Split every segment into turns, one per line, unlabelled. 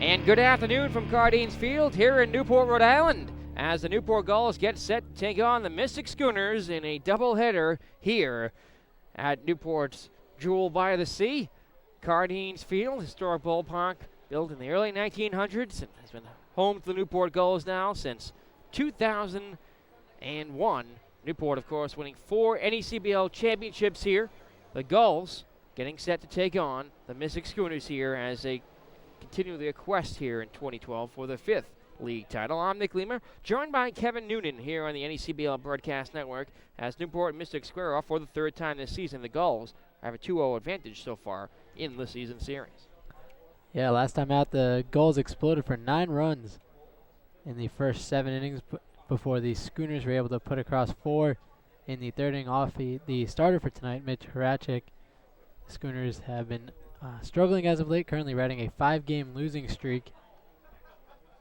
And good afternoon from Cardines Field here in Newport, Rhode Island, as the Newport Gulls get set to take on the Mystic Schooners in a doubleheader here at Newport's Jewel by the Sea. Cardines Field, historic ballpark, built in the early 1900s, and has been home to the Newport Gulls now since 2001. Newport, of course, winning 4 NECBL championships here. The Gulls getting set to take on the Mystic Schooners here as they continue their quest here in 2012 for the 5th league title. I'm Nick Leamer, joined by Kevin Noonan here on the NECBL Broadcast Network as Newport and Mystic square off for the 3rd time this season. The Gulls have a 2-0 advantage so far in the season series.
Yeah, last time out, the Gulls exploded for 9 runs in the first 7 innings before the Schooners were able to put across 4 in the 3rd inning off the starter for tonight, Mitch Horacek. The Schooners have been struggling as of late, currently riding a 5-game losing streak.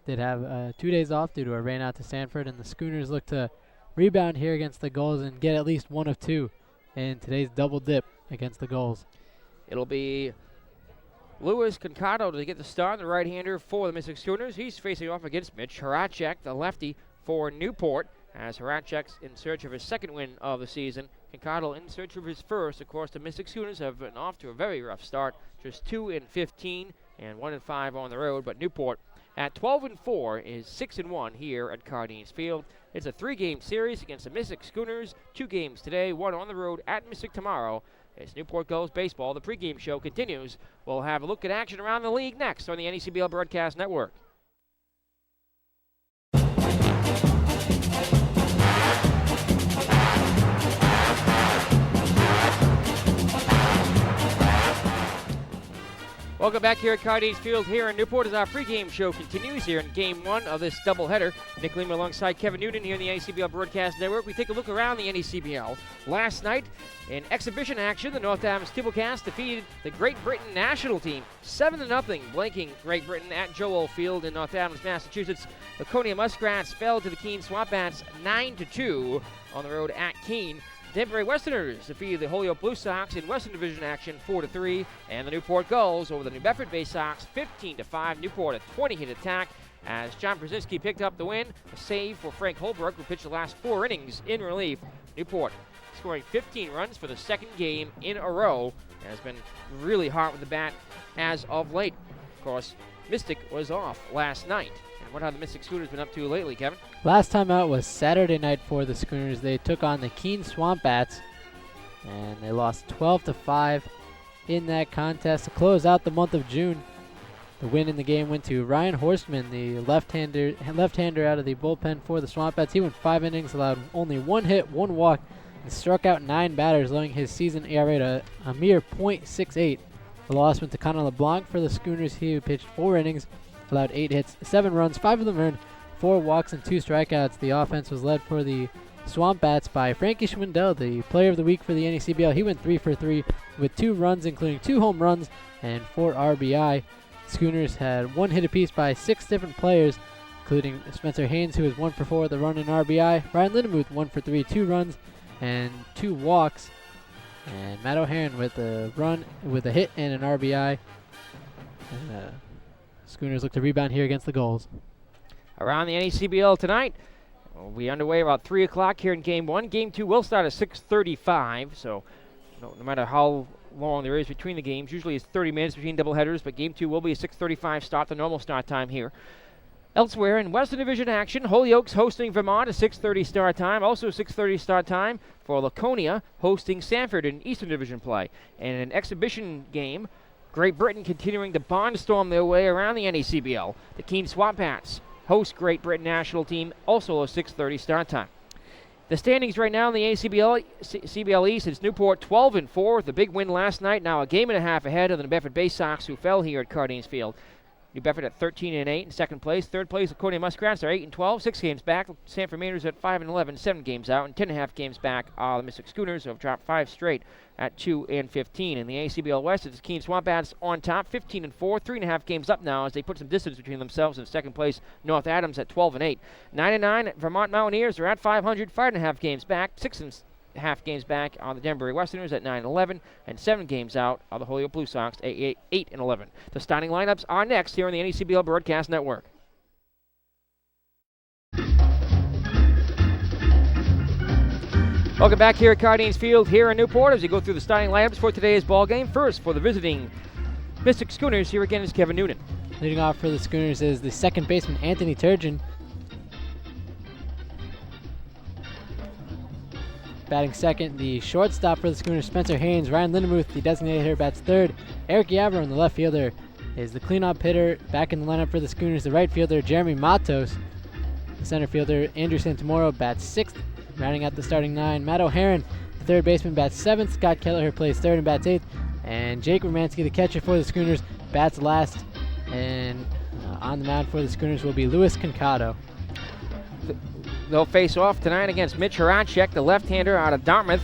Did have 2 days off due to a rain out to Sanford, and the Schooners look to rebound here against the Gulls and get at least 1 of 2 in today's double dip against the Gulls.
It'll be Luis Concado to get the start, the right-hander for the Mystic Schooners. He's facing off against Mitch Horacek, the lefty for Newport, as Horacek's in search of his 2nd win of the season. Concado in search of his 1st. Of course, the Mystic Schooners have been off to a very rough start, just 2-15 and 1-5 on the road, but Newport at 12-4 is 6-1 here at Cardines Field. It's a 3-game series against the Mystic Schooners. 2 games today, 1 on the road at Mystic tomorrow. As Newport Gulls baseball, the pregame show continues. We'll have a look at action around the league next on the NECBL Broadcast Network. Welcome back here at Cardines Field here in Newport as our pregame show continues here in Game 1 of this doubleheader. Nick Leamer alongside Kevin Noonan here in the NECBL Broadcast Network. We take a look around the NECBL. Last night, in exhibition action, the North Adams Tibblecast defeated the Great Britain national team 7-0, blanking Great Britain at Joel Field in North Adams, Massachusetts. The Laconia Muskrats fell to the Keene Swamp Bats 9-2 on the road at Keene. Danbury Westerners defeated the Holyoke Blue Sox in Western Division action 4-3, and the Newport Gulls over the New Bedford Bay Sox 15-5. Newport a 20-hit attack as John Brzezinski picked up the win. A save for Frank Holbrook, who pitched the last 4 innings in relief. Newport scoring 15 runs for the 2nd game in a row and has been really hot with the bat as of late. Of course, Mystic was off last night. And what have the Mystic Schooners been up to lately, Kevin?
Last time out was Saturday night for the Schooners. They took on the Keene Swamp Bats, and they lost 12-5 in that contest to close out the month of June. The win in the game went to Ryan Horstman, the left-hander out of the bullpen for the Swamp Bats. He went 5 innings, allowed only 1 hit, 1 walk, and struck out 9 batters, lowering his season ERA to a mere .68. The loss went to Connor LeBlanc for the Schooners. He pitched 4 innings, allowed 8 hits, 7 runs, 5 of them earned, 4 walks and 2 strikeouts. The offense was led for the Swamp Bats by Frankie Schwindel, the player of the week for the NECBL. He went 3 for 3 with 2 runs, including 2 home runs and 4 RBI. Schooners had 1 hit apiece by 6 different players, including Spencer Haynes, who was 1 for 4 with a run and RBI. Ryan Lindemuth 1 for 3, 2 runs and 2 walks. And Matt O'Haron with a run, with a hit and an RBI. And, Schooners look to rebound here against the Gulls.
Around the NECBL tonight, we'll be underway about 3 o'clock here in Game 1. Game 2 will start at 6:35, so no matter how long there is between the games, usually it's 30 minutes between doubleheaders, but Game 2 will be a 6:35 start, the normal start time here. Elsewhere in Western Division action, Holyoke's hosting Vermont, a 6:30 start time. Also 6:30 start time for Laconia hosting Sanford in Eastern Division play. And an exhibition game, Great Britain continuing to barnstorm their way around the NECBL. The Keene Swamp Bats host Great Britain national team, also a 6:30 start time. The standings right now in the CBL East, it's Newport 12-4 with the big win last night. Now a game and a half ahead of the New Bedford Bay Sox, who fell here at Cardines Field. New Bedford at 13-8 in 2nd place. 3rd place, Laconia Muskrats are 8-12, 6 games back. Sanford Mainers at 5-11, 7 games out, and 10.5 games back. The Mystic Schooners have dropped 5 straight at 2-15. In the ACBL West, it's Keene Swamp Bats on top, 15-4, 3.5 games up now as they put some distance between themselves and 2nd place. North Adams at 12-8, 9-9. Vermont Mountaineers are at 500, 5.5 games back, 6 half games back on the Denbury Westerners at 9-11, and 7 games out on the Holyoke Blue Sox at 8-11. The starting lineups are next here on the NECBL Broadcast Network. Welcome back here at Cardines Field here in Newport as we go through the starting lineups for today's ball game. First, for the visiting Mystic Schooners, here again is Kevin Noonan.
Leading off for the Schooners is the second baseman, Anthony Turgeon. Batting second, the shortstop for the Schooners, Spencer Haynes. Ryan Lindemuth, the designated hitter, bats third. Eric Yavro, the left fielder, is the cleanup hitter. Back in the lineup for the Schooners, the right fielder, Jeremy Matos. The center fielder, Andrew Santamoro, bats sixth. Rounding out the starting 9, Matt O'Haron, the third baseman, bats seventh. Scott Kelleher plays third and bats eighth. And Jake Romansky, the catcher for the Schooners, bats last. And on the mound for the Schooners will be Louis Concado.
They'll face off tonight against Mitch Horacek, the left-hander out of Dartmouth.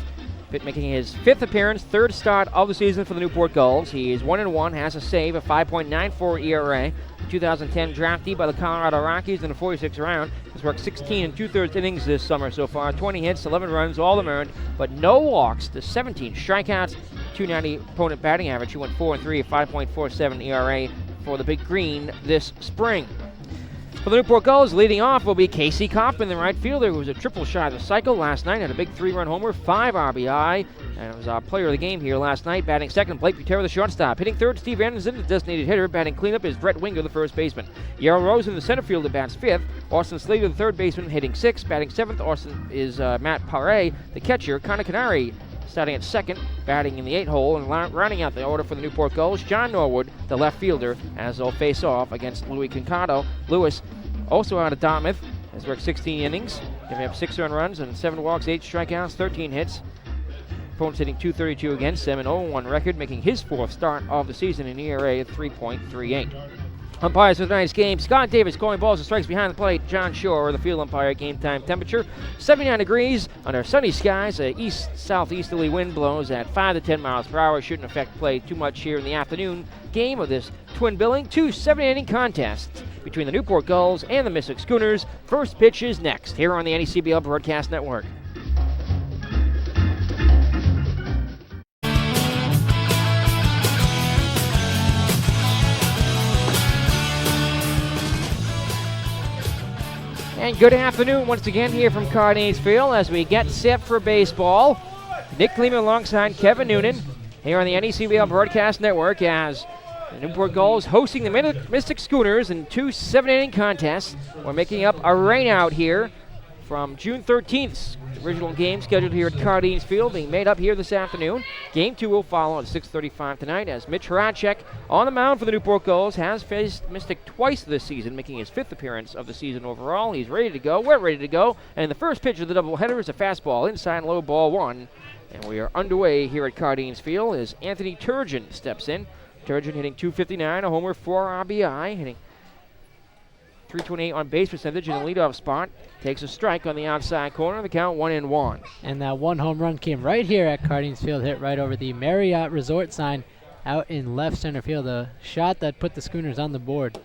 Pitt making his 5th appearance, 3rd start of the season for the Newport Gulls. He is 1-1, has a save, a 5.94 ERA. 2010 draftee by the Colorado Rockies in the 46th round. He's worked 16 2/3 innings this summer so far. 20 hits, 11 runs, all of them earned, but no walks to 17 strikeouts, 290 opponent batting average. He went 4-3, a 5.47 ERA for the Big Green this spring. For the Newport Gulls, leading off will be Casey Kaufman, the right fielder, who was a triple shy of the cycle last night. Had a big 3-run homer, 5 RBI, and was our player of the game here last night. Batting second, Blake Butera, the shortstop. Hitting third, Steve Anderson, the designated hitter. Batting cleanup is Brett Winger, the first baseman. Yarrow Rosen, the center fielder, bats fifth. Austin Slater, the third baseman, hitting sixth. Batting seventh, Austin is Matt Paré, the catcher. Connor Canary starting at second, batting in the 8 hole, and rounding out the order for the Newport Gulls, John Norwood, the left fielder, as they'll face off against Louis Concado. Lewis, also out of Dartmouth, has worked 16 innings, giving up 6 earned runs and 7 walks, 8 strikeouts, 13 hits. Opponents hitting .232 against him, an 0-1 record, making his 4th start of the season, in ERA of 3.38. Umpires for tonight's game, Scott Davis calling balls and strikes behind the plate. John Shore, the field umpire. Game time temperature 79 degrees under sunny skies. A east-southeasterly wind blows at 5 to 10 miles per hour. Shouldn't affect play too much here in the afternoon game of this twin billing. 2 7-inning contests between the Newport Gulls and the Mystic Schooners. First pitch is next here on the NECBL Broadcast Network. And good afternoon once again here from Cardines Field as we get set for baseball. Nick Kleeman alongside Kevin Noonan here on the NECBL Broadcast Network as the Newport Gulls hosting the Mystic Schooners in 2 7-inning contests. We're making up a rainout here from June 13th. Original game scheduled here at Cardines Field being made up here this afternoon. Game 2 will follow at 6:35 tonight as Mitch Horacek on the mound for the Newport Gulls has faced Mystic twice this season, making his 5th appearance of the season overall. He's ready to go. We're ready to go. And the first pitch of the doubleheader is a fastball inside low, ball 1. And we are underway here at Cardines Field as Anthony Turgeon steps in. Turgeon hitting .259, a homer, 4 RBI, hitting .328 on base percentage in the leadoff spot. Takes a strike on the outside corner. The count 1-1.
And that 1 home run came right here at Cardines Field, hit right over the Marriott Resort sign out in left center field. A shot that put the Schooners on the board.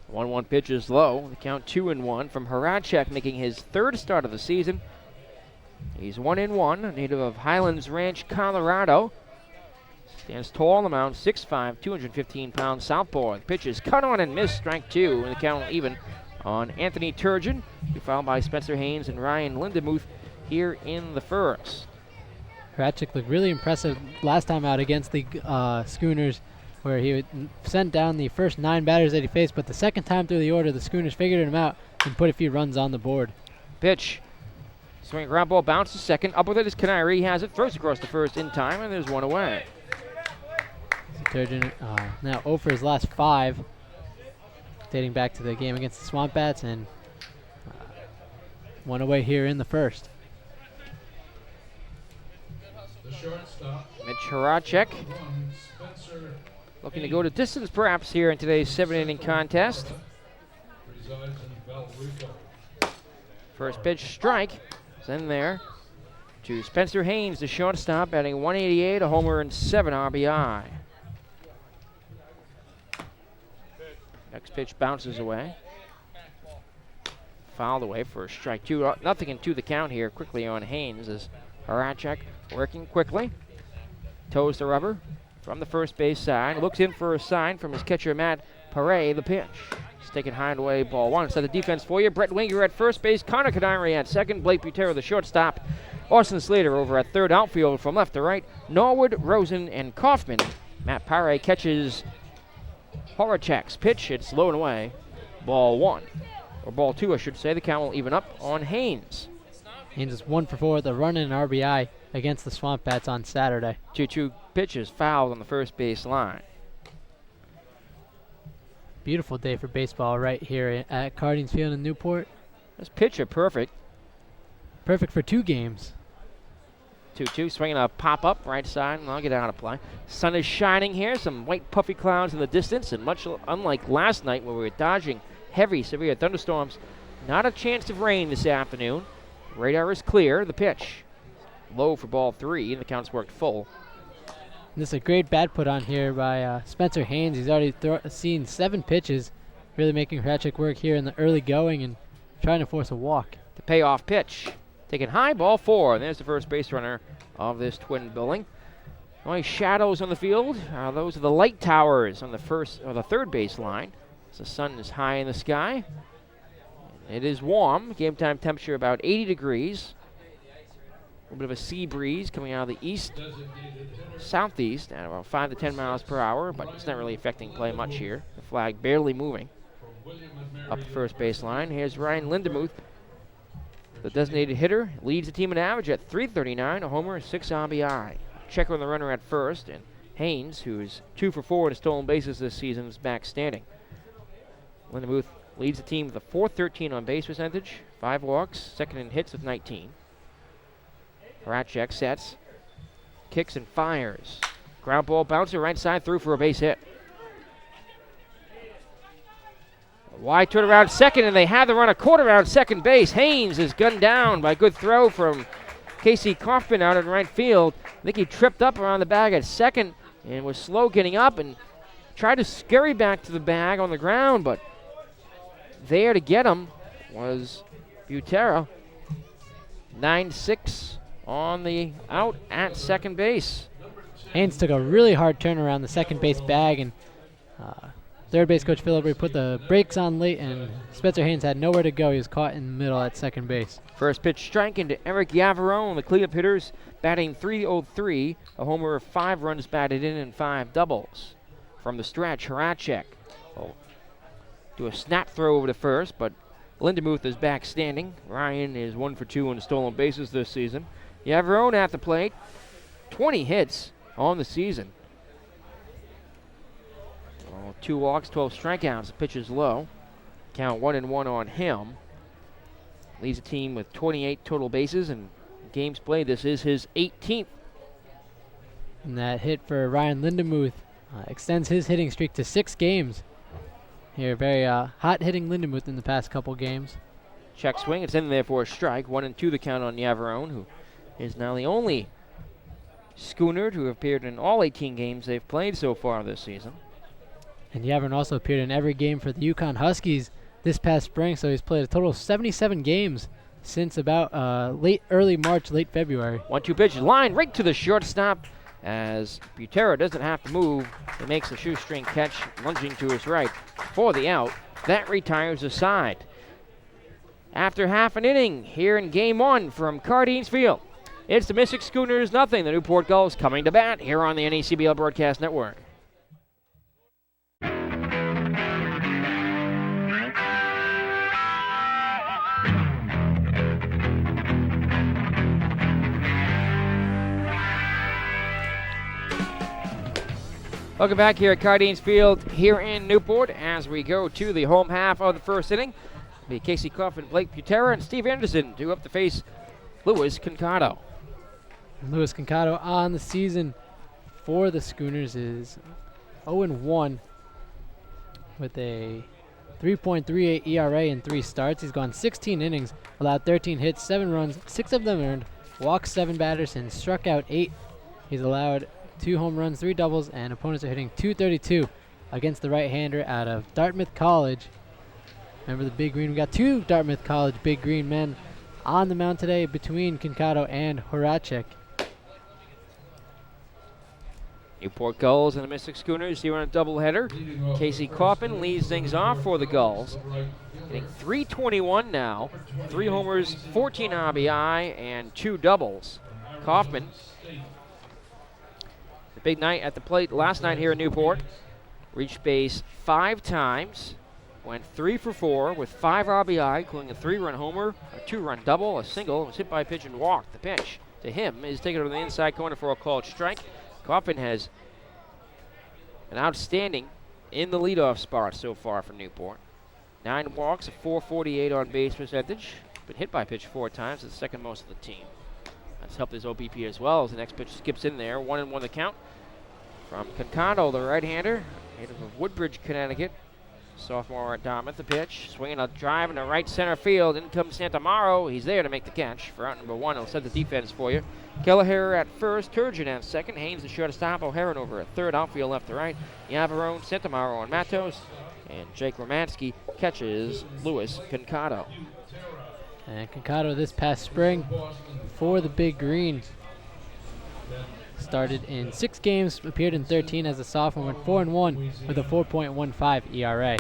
1-1 pitch is low. The count 2-1 from Horacek, making his 3rd start of the season. He's 1-1, a native of Highlands Ranch, Colorado. Stands tall on the mound, 6'5", 215-pound southpaw. The pitch is cut on and missed, strike 2, and the count even on Anthony Turgeon, followed by Spencer Haynes and Ryan Lindemuth here in the first.
Horacek looked really impressive last time out against the Schooners, where he sent down the first 9 batters that he faced, but the second time through the order, the Schooners figured him out and put a few runs on the board.
Pitch. Swing ground ball, bounce to second. Up with it is Canary. He has it, throws across the first in time, and there's 1 away.
Turgeon now 0 for his last 5, dating back to the game against the Swamp Bats, and 1 away here in the first.
The
Mitch Horacek looking to go to distance perhaps here in today's 7-inning contest. First pitch strike is in there to Spencer Haynes, the shortstop, batting .188, a homer and 7 RBI. Next pitch bounces away. Fouled away for a strike 2. Nothing into the count here quickly on Haynes as Horacek working quickly. Toes the rubber from the first base side. Looks in for a sign from his catcher, Matt Paré. The pitch. It's taken high and away, ball one. Set the defense for you. Brett Winger at first base. Connor Kadiri at second. Blake Butero, the shortstop. Austin Slater over at third. Outfield from left to right. Norwood, Rosen, and Kaufman. Matt Paré catches Horacek's pitch. It's low and away. Ball one. Or ball two, I should say. The count will even up on Haynes.
Haynes is 1 for 4 with a run and an RBI against the Swamp Bats on Saturday.
2-2 pitches fouled on the first base line.
Beautiful day for baseball right here at Cardinals Field in Newport.
This pitcher perfect.
Perfect for 2 games.
2-2, swinging a pop-up right side, and I'll get out of play. Sun is shining here, some white puffy clouds in the distance, and much unlike last night where we were dodging heavy, severe thunderstorms, not a chance of rain this afternoon. Radar is clear. The pitch low for ball 3, and the count's worked full.
And this is a great bat put on here by Spencer Haynes. He's already seen 7 pitches, really making Horacek work here in the early going and trying to force a walk.
The payoff pitch. Taken high, ball 4. And there's the first base runner of this twin building. Only shadows on the field. Those are the light towers on the first or the third base line. So the sun is high in the sky. It is warm. Game time temperature about 80 degrees. A little bit of a sea breeze coming out of the east, southeast at about 5 to 10 miles per hour, but it's not really affecting play much here. The flag barely moving up the first base line. Here's Ryan Lindemuth, the designated hitter, leads the team in average at .339, a homer, 6 RBI. Checker on the runner at first, and Haynes, who's 2 for 4 in stolen bases this season, is back standing. Lindemuth leads the team with a .413 on base percentage, 5 walks, second in hits with 19. Horacek sets, kicks and fires. Ground ball bouncer right side through for a base hit. A wide turn around second, and they have the run a quarter around second base. Haynes is gunned down by a good throw from Casey Kaufman out in right field. I think he tripped up around the bag at second and was slow getting up and tried to scurry back to the bag on the ground, but there to get him was Butera. 9-6 on the out at second base.
Haynes took a really hard turn around the second base bag, and third base coach Phil Ellberry put the brakes on late, and Spencer Haynes had nowhere to go. He was caught in the middle at second base.
First pitch strike into Eric Yavarone, the cleanup hitters, batting .303, a homer of 5 runs batted in and 5 doubles. From the stretch, Horacek will do a snap throw over to first, but Lindemuth is back standing. Ryan is 1 for 2 on stolen bases this season. Yavarone at the plate, 20 hits on the season. 2 walks, 12 strikeouts. The pitch is low. Count 1-1 on him. Leads the team with 28 total bases and games played. This is his 18th.
And that hit for Ryan Lindemuth extends his hitting streak to 6 games. Here, very hot hitting Lindemuth in the past couple games.
Check swing. It's in there for a strike. 1-2 the count on Yavarone, who is now the only Schooner to have appeared in all 18 games they've played so far this season.
And Yavarone also appeared in every game for the Yukon Huskies this past spring, so he's played a total of 77 games since about early March, late February.
1-2 pitch, line right to the shortstop as Butera doesn't have to move. He makes a shoestring catch, lunging to his right for the out. That retires the side. After half an inning here in Game 1 from Cardinals Field, it's the Mystic Schooners nothing. The Newport Gulls coming to bat here on the NACBL Broadcast Network. Welcome back here at Cardinals Field here in Newport as we go to the home half of the first inning. It'll be Casey Kaufman, Blake Butera, and Steve Anderson due up to face Louis Concado.
Louis Concado on the season for the Schooners is 0-1 with a 3.38 ERA in 3 starts. He's gone 16 innings, allowed 13 hits, 7 runs, 6 of them earned, walked 7 batters, and struck out 8. He's allowed 2 home runs, 3 doubles, and opponents are hitting .232 against the right-hander out of Dartmouth College. Remember the Big Green? We got 2 Dartmouth College Big Green men on the mound today between Kincado and Horacek.
Newport Gulls and the Mystic Schooners here on a doubleheader. Casey Kaufman leads things off for the Gulls. Hitting .321 now. 3 homers, 14 RBI, and 2 doubles. Kaufman, the big night at the plate last night here in Newport. Reached base 5 times. Went 3 for 4 with 5 RBI, including a 3-run homer, a 2-run double, a single, and was hit by a pitch and walked. The pitch to him is taken to the inside corner for a called strike. Kaufman has an outstanding in the leadoff spot so far for Newport. 9 walks, a .448 on base percentage. Been hit by a pitch 4 times, the second most of the team. That's helped his OBP as well as the next pitch skips in there. 1-1 the count from Kincado, the right-hander, native of Woodbridge, Connecticut. Sophomore at Dartmouth, the pitch. Swinging a drive into right center field. In comes Santamaro. He's there to make the catch. For out number 1, he'll set the defense for you. Kelleher at first, Turgeon at second. Haynes the shortstop. O'Haron over at third. Outfield left to right. Yavarone, Santamaro, and Matos. And Jake Romansky catches Louis Kincado.
And Kincado this past spring for the Big Green. Started in 6 games, appeared in 13 as a sophomore, went 4-1 with a 4.15 ERA.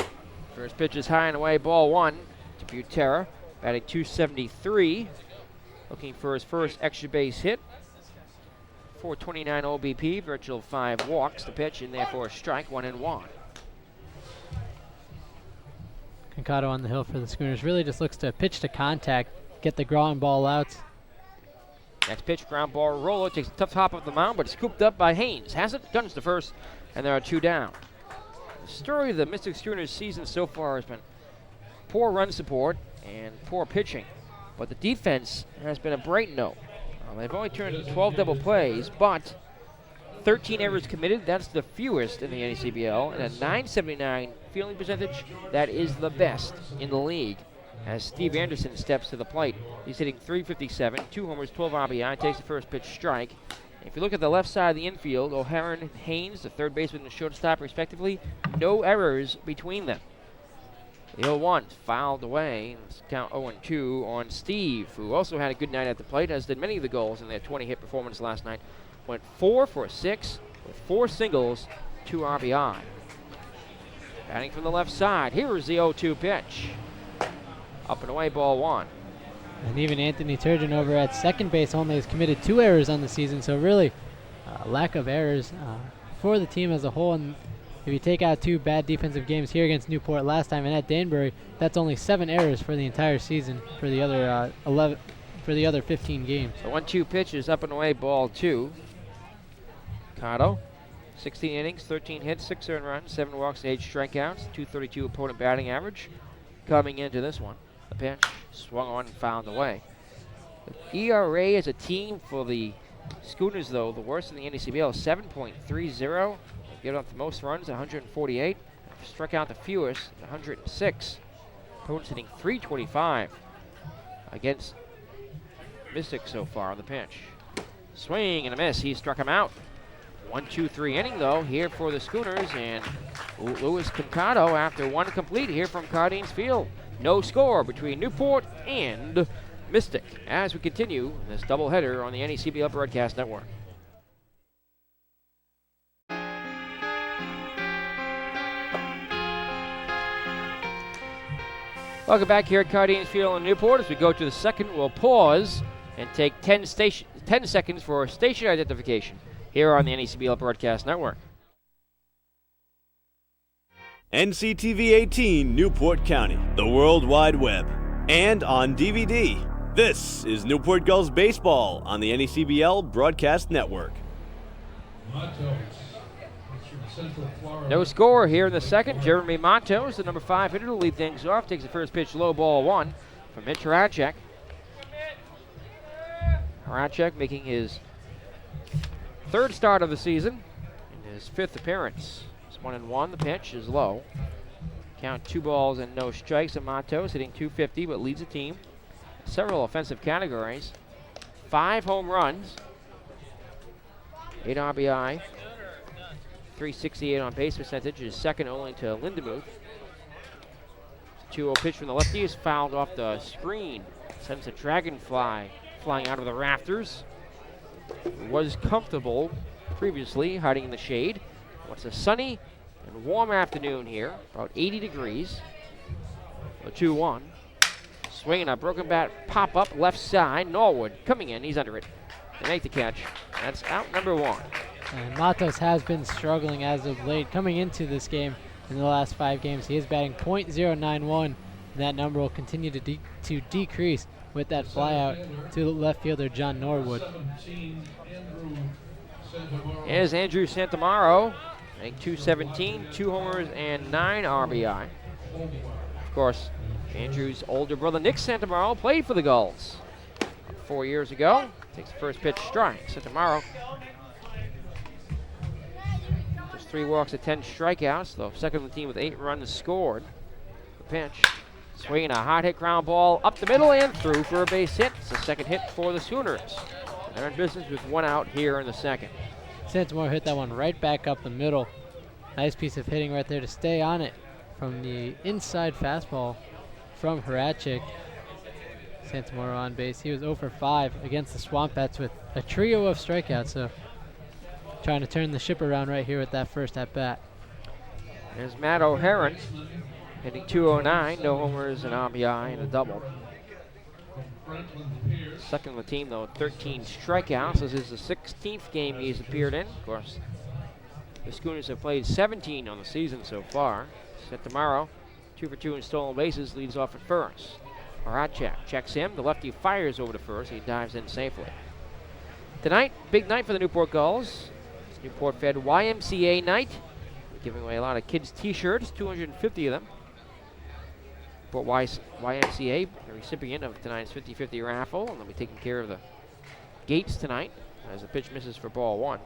First pitch is high and away, ball 1 to Butera, batting .273, looking for his first extra base hit. .429 OBP, virtual 5 walks. The pitch in there for a strike, 1-1.
Kincado on the hill for the Schooners really just looks to pitch to contact, get the ground ball out.
Next pitch, ground ball roller, takes a tough hop up the mound, but it's scooped up by Haynes. Has it, guns to first, and there are 2 down. The story of the Mystic Schooners season so far has been poor run support and poor pitching, but the defense has been a bright note. They've only turned 12 double plays, but 13 errors committed, that's the fewest in the NECBL, and a .979 fielding percentage, that is the best in the league. As Steve Anderson steps to the plate, he's hitting .357, 2 homers, 12 RBI, takes the first pitch strike. If you look at the left side of the infield, O'Haron and Haynes, the third baseman and shortstop respectively, no errors between them. The 0-1 fouled away. Let's count 0-2 on Steve, who also had a good night at the plate, as did many of the Gulls in their 20-hit performance last night. Went 4 for 6 with 4 singles, 2 RBI. Batting from the left side, here is the 0-2 pitch. Up and away, ball 1.
And even Anthony Turgeon over at second base only has committed 2 errors on the season, so really lack of errors for the team as a whole. And if you take out 2 bad defensive games here against Newport last time and at Danbury, that's only 7 errors for the entire season for the other 15 games.
So 1-2 pitch is up and away, ball 2. Cotto, 16 innings, 13 hits, 6 earned runs, 7 walks, 8 strikeouts, .232 opponent batting average. Coming into this one, the pitch swung on and fouled away. The ERA as a team for the Schooners, though, the worst in the NECBL, 7.30. They've given up the most runs, 148. Struck out the fewest, 106. Opponents hitting .325 against Mystic so far on the pitch. Swing and a miss. He struck him out. 1-2-3 inning, though, here for the Schooners, and Louis Kincado after 1 complete here from Cardines Field. No score between Newport and Mystic as we continue this doubleheader on the NECBL Broadcast Network. Welcome back here at Cardines Field in Newport. As we go to the second, we'll pause and take 10 seconds for station identification here on the NECBL Broadcast Network.
NCTV 18 Newport County, the World Wide Web, and on DVD. This is Newport Gulls Baseball on the NECBL Broadcast Network.
No score here in the second. Jeremy Matos, the number 5 hitter, to lead things off. Takes the first pitch low, ball 1 from Mitch Horacek. Horacek making his 3rd start of the season and his 5th appearance. It's 1-1. The pitch is low. Count 2 balls and no strikes. And Matos hitting .250, but leads the team. Several offensive categories. 5 home runs, 8 RBI, .368 on base percentage, is second only to Lindemuth. 2-0 pitch from the lefty is fouled off the screen Sends a dragonfly flying out of the rafters. Was comfortable previously, hiding in the shade. Well, it's a sunny and warm afternoon here, about 80 degrees. The 2-1. Swinging a broken bat pop-up left side. Norwood coming in, he's under it. They make the catch. That's out number 1.
And Matos has been struggling as of late. Coming into this game in the last 5 games, he is batting .091. And that number will continue to decrease with that flyout to left fielder John Norwood.
Here's Andrew Santamaro, hitting .217, 2 homers and 9 RBI. Of course, Andrew's older brother Nick Santamaro played for the Gulls 4 years ago. Takes the first pitch, strike. Santamaro just 3 walks to 10 strikeouts, though second on the team with 8 runs scored. The pitch, swinging a hard hit ground ball up the middle and through for a base hit. It's the second hit for the Schooners. They're in business with 1 out here in the second.
Santamaro hit that one right back up the middle. Nice piece of hitting right there to stay on it from the inside fastball from Horacek. Santamaro on base. He was 0 for 5 against the Swamp Bats with a trio of strikeouts. So trying to turn the ship around right here with that first at bat.
There's Matt O'Haron hitting .209, no homers, an RBI, and a double. Second on the team, though, 13 strikeouts. This is the 16th game he's appeared in. Of course, the Schooners have played 17 on the season so far. Santamaro, 2 for 2 in stolen bases, leads off at first. Horacek checks him. The lefty fires over to first. He dives in safely. Tonight, big night for the Newport Gulls. It's Newport Fed YMCA night. We're giving away a lot of kids' t-shirts, 250 of them. Newport YMCA, the recipient of tonight's 50-50 raffle, and they'll be taking care of the gates tonight as the pitch misses for ball 1.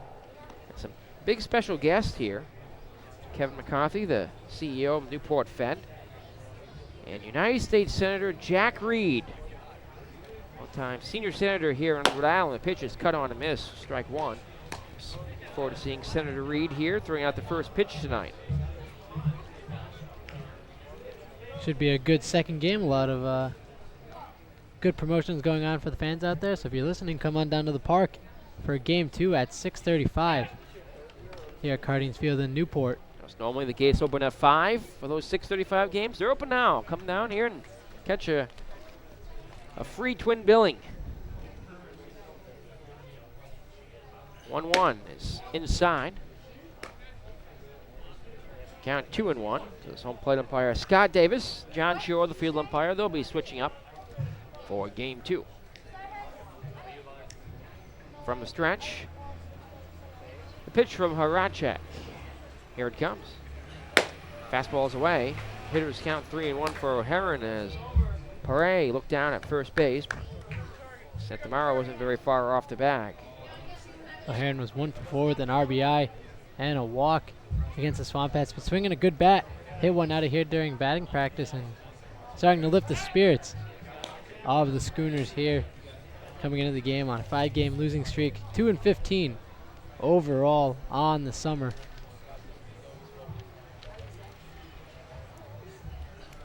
And some big special guests here. Kevin McCarthy, the CEO of Newport Fed, and United States Senator Jack Reed, one-time senior senator here in Rhode Island. The pitch is cut on a miss, strike 1. Look forward to seeing Senator Reed here throwing out the first pitch tonight.
Should be a good second game. A lot of good promotions going on for the fans out there. So if you're listening, come on down to the park for game 2 at 6:35 here at Cardines Field in Newport.
Normally the gates open at 5 for those 6:35 games. They're open now. Come down here and catch a free twin billing. 1-1 is inside. Count 2-1 to this home plate umpire Scott Davis. John Shore, the field umpire. They'll be switching up for game 2. From the stretch, the pitch from Horacek. Here it comes. Fastball's away. Hitters count 3-1 for O'Haron as Pare looked down at first base. Santamaro wasn't very far off the bag.
O'Haron was 1 for 4 with an RBI and a walk against the Swamp Bats, but swinging a good bat. Hit one out of here during batting practice and starting to lift the spirits of the Schooners here coming into the game on a 5-game losing streak. 2-15 overall on the summer.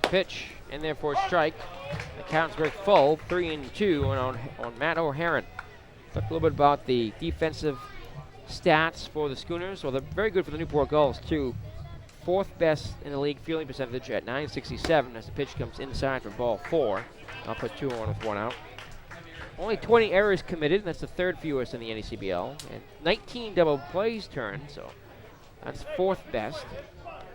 Pitch in there for a strike. The count's very full, 3-2 on Matt O'Haron. Talk a little bit about the defensive stats for the Schooners. Well, they're very good for the Newport Gulls, too. 4th best in the league fielding percentage at .967 as the pitch comes inside for ball 4. I'll put 2 on with 1 out. Only 20 errors committed, that's the 3rd fewest in the NECBL. And 19 double plays turned, so that's 4th best.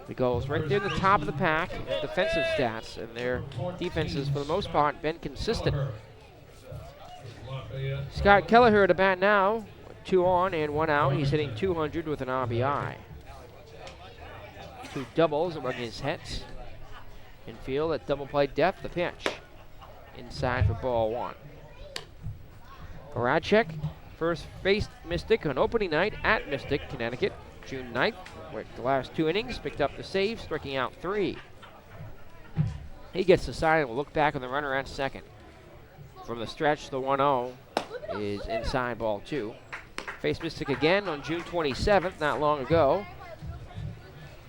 The Gulls right there in the top of the pack, defensive stats, and their defenses, for the most part, been consistent. Scott Kelleher at the bat now, 2 on and 1 out. He's hitting .200 with an RBI. 2 doubles among his hits. Infield at double play depth, the pitch. Inside for ball 1. Horacek first faced Mystic on opening night at Mystic, Connecticut, June 9th. Worked the last 2 innings, picked up the save, striking out 3. He gets the side and will look back on the runner at second. From the stretch, the 1-0 is inside ball 2. Faced Mystic again on June 27th, not long ago.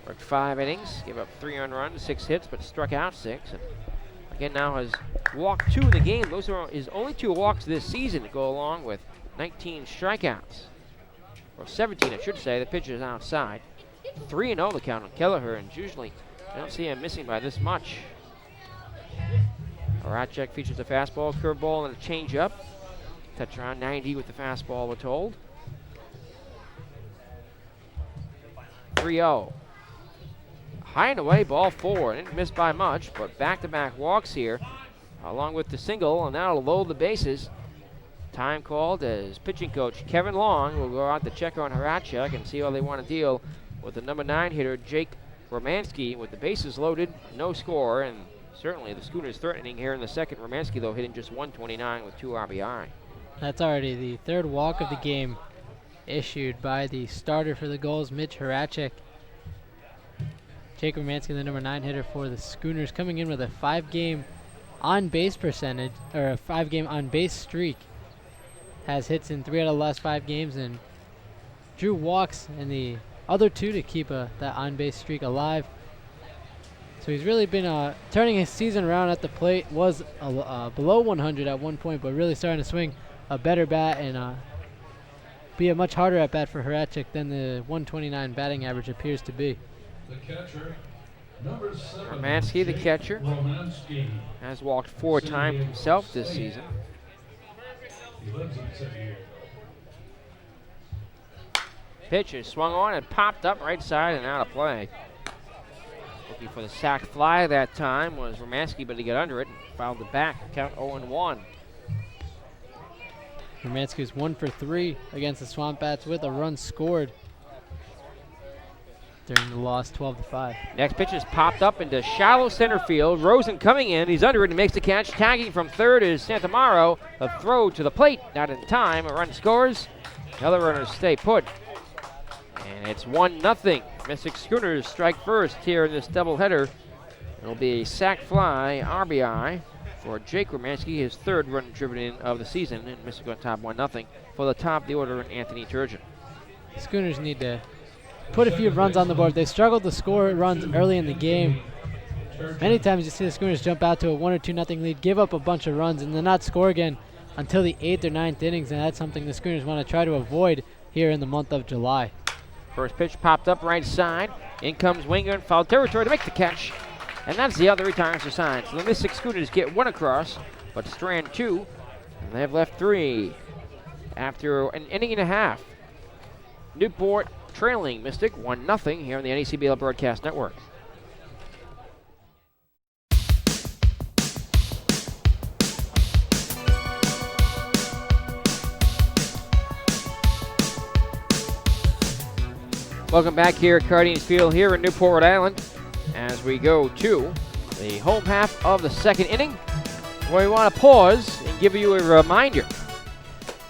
Worked 5 innings, gave up 3 earned runs, 6 hits, but struck out 6. And again now has walked 2 in the game. Those are his only 2 walks this season to go along with 19 strikeouts. Or 17, I should say. The pitch is outside. 3-0 the count on Kelleher, and usually I don't see him missing by this much. Horacek features a fastball, curveball, and a changeup. Touch around 90 with the fastball, we're told. 3-0. High and away, ball 4. Didn't miss by much, but back-to-back walks here, along with the single, and now to load the bases. Time called as pitching coach Kevin Long will go out to check on Horacek and see how they want to deal with the number 9 hitter, Jake Romanski, with the bases loaded, no score, and certainly the Schooners threatening here in the second. Romanski, though, hitting just 129 with 2 RBI.
That's already the 3rd walk of the game issued by the starter for the Gulls, Mitch Horacek. Jake Romanski, the number 9 hitter for the Schooners, coming in with a 5-game on-base percentage, or a 5-game on-base streak. Has hits in 3 out of the last 5 games and drew walks in the other 2 to keep that on-base streak alive. So he's really been turning his season around at the plate. Was below 100 at one point, but really starting to swing a better bat and be a much harder at bat for Horacek than the 129 batting average appears to be.
The catcher, number 7,
Romanski, the catcher,
Romanski.
has walked 4 times himself this season.
He lives in San Diego.
Pitch is swung on and popped up right side and out of play. Looking for the sac fly that time was Romanski, but he got under it and fouled it back. Count 0-1.
Romanski is 1 for 3 against the Swamp Bats with a run scored during the loss, 12-5.
Next pitch is popped up into shallow center field. Rosen coming in. He's under it and makes the catch. Tagging from third is Santamaro. A throw to the plate. Not in time. A run scores. The other runners stay put. And it's 1-0. Mystic Schooners strike first here in this doubleheader. It'll be a sac fly RBI for Jake Romanski, his 3rd run driven in of the season. And Mystic on top 1-0 for the top of the order in Anthony Turgeon.
Schooners need to put a few runs on the board. They struggled to score runs early in the game. Many times you see the Schooners jump out to a 1 or 2-0 lead, give up a bunch of runs, and then not score again until the 8th or 9th innings, and that's something the Schooners want to try to avoid here in the month of July.
First pitch popped up right side. In comes Winger in foul territory to make the catch. And that's the other retires the sign. So the Mystic Schooners get 1 across, but strand 2. And they have left 3 after an inning and a half. Newport trailing Mystic 1-0 here on the NECBL Broadcast Network. Welcome back here at Cardinals Field here in Newport, Rhode Island, as we go to the home half of the second inning, where we want to pause and give you a reminder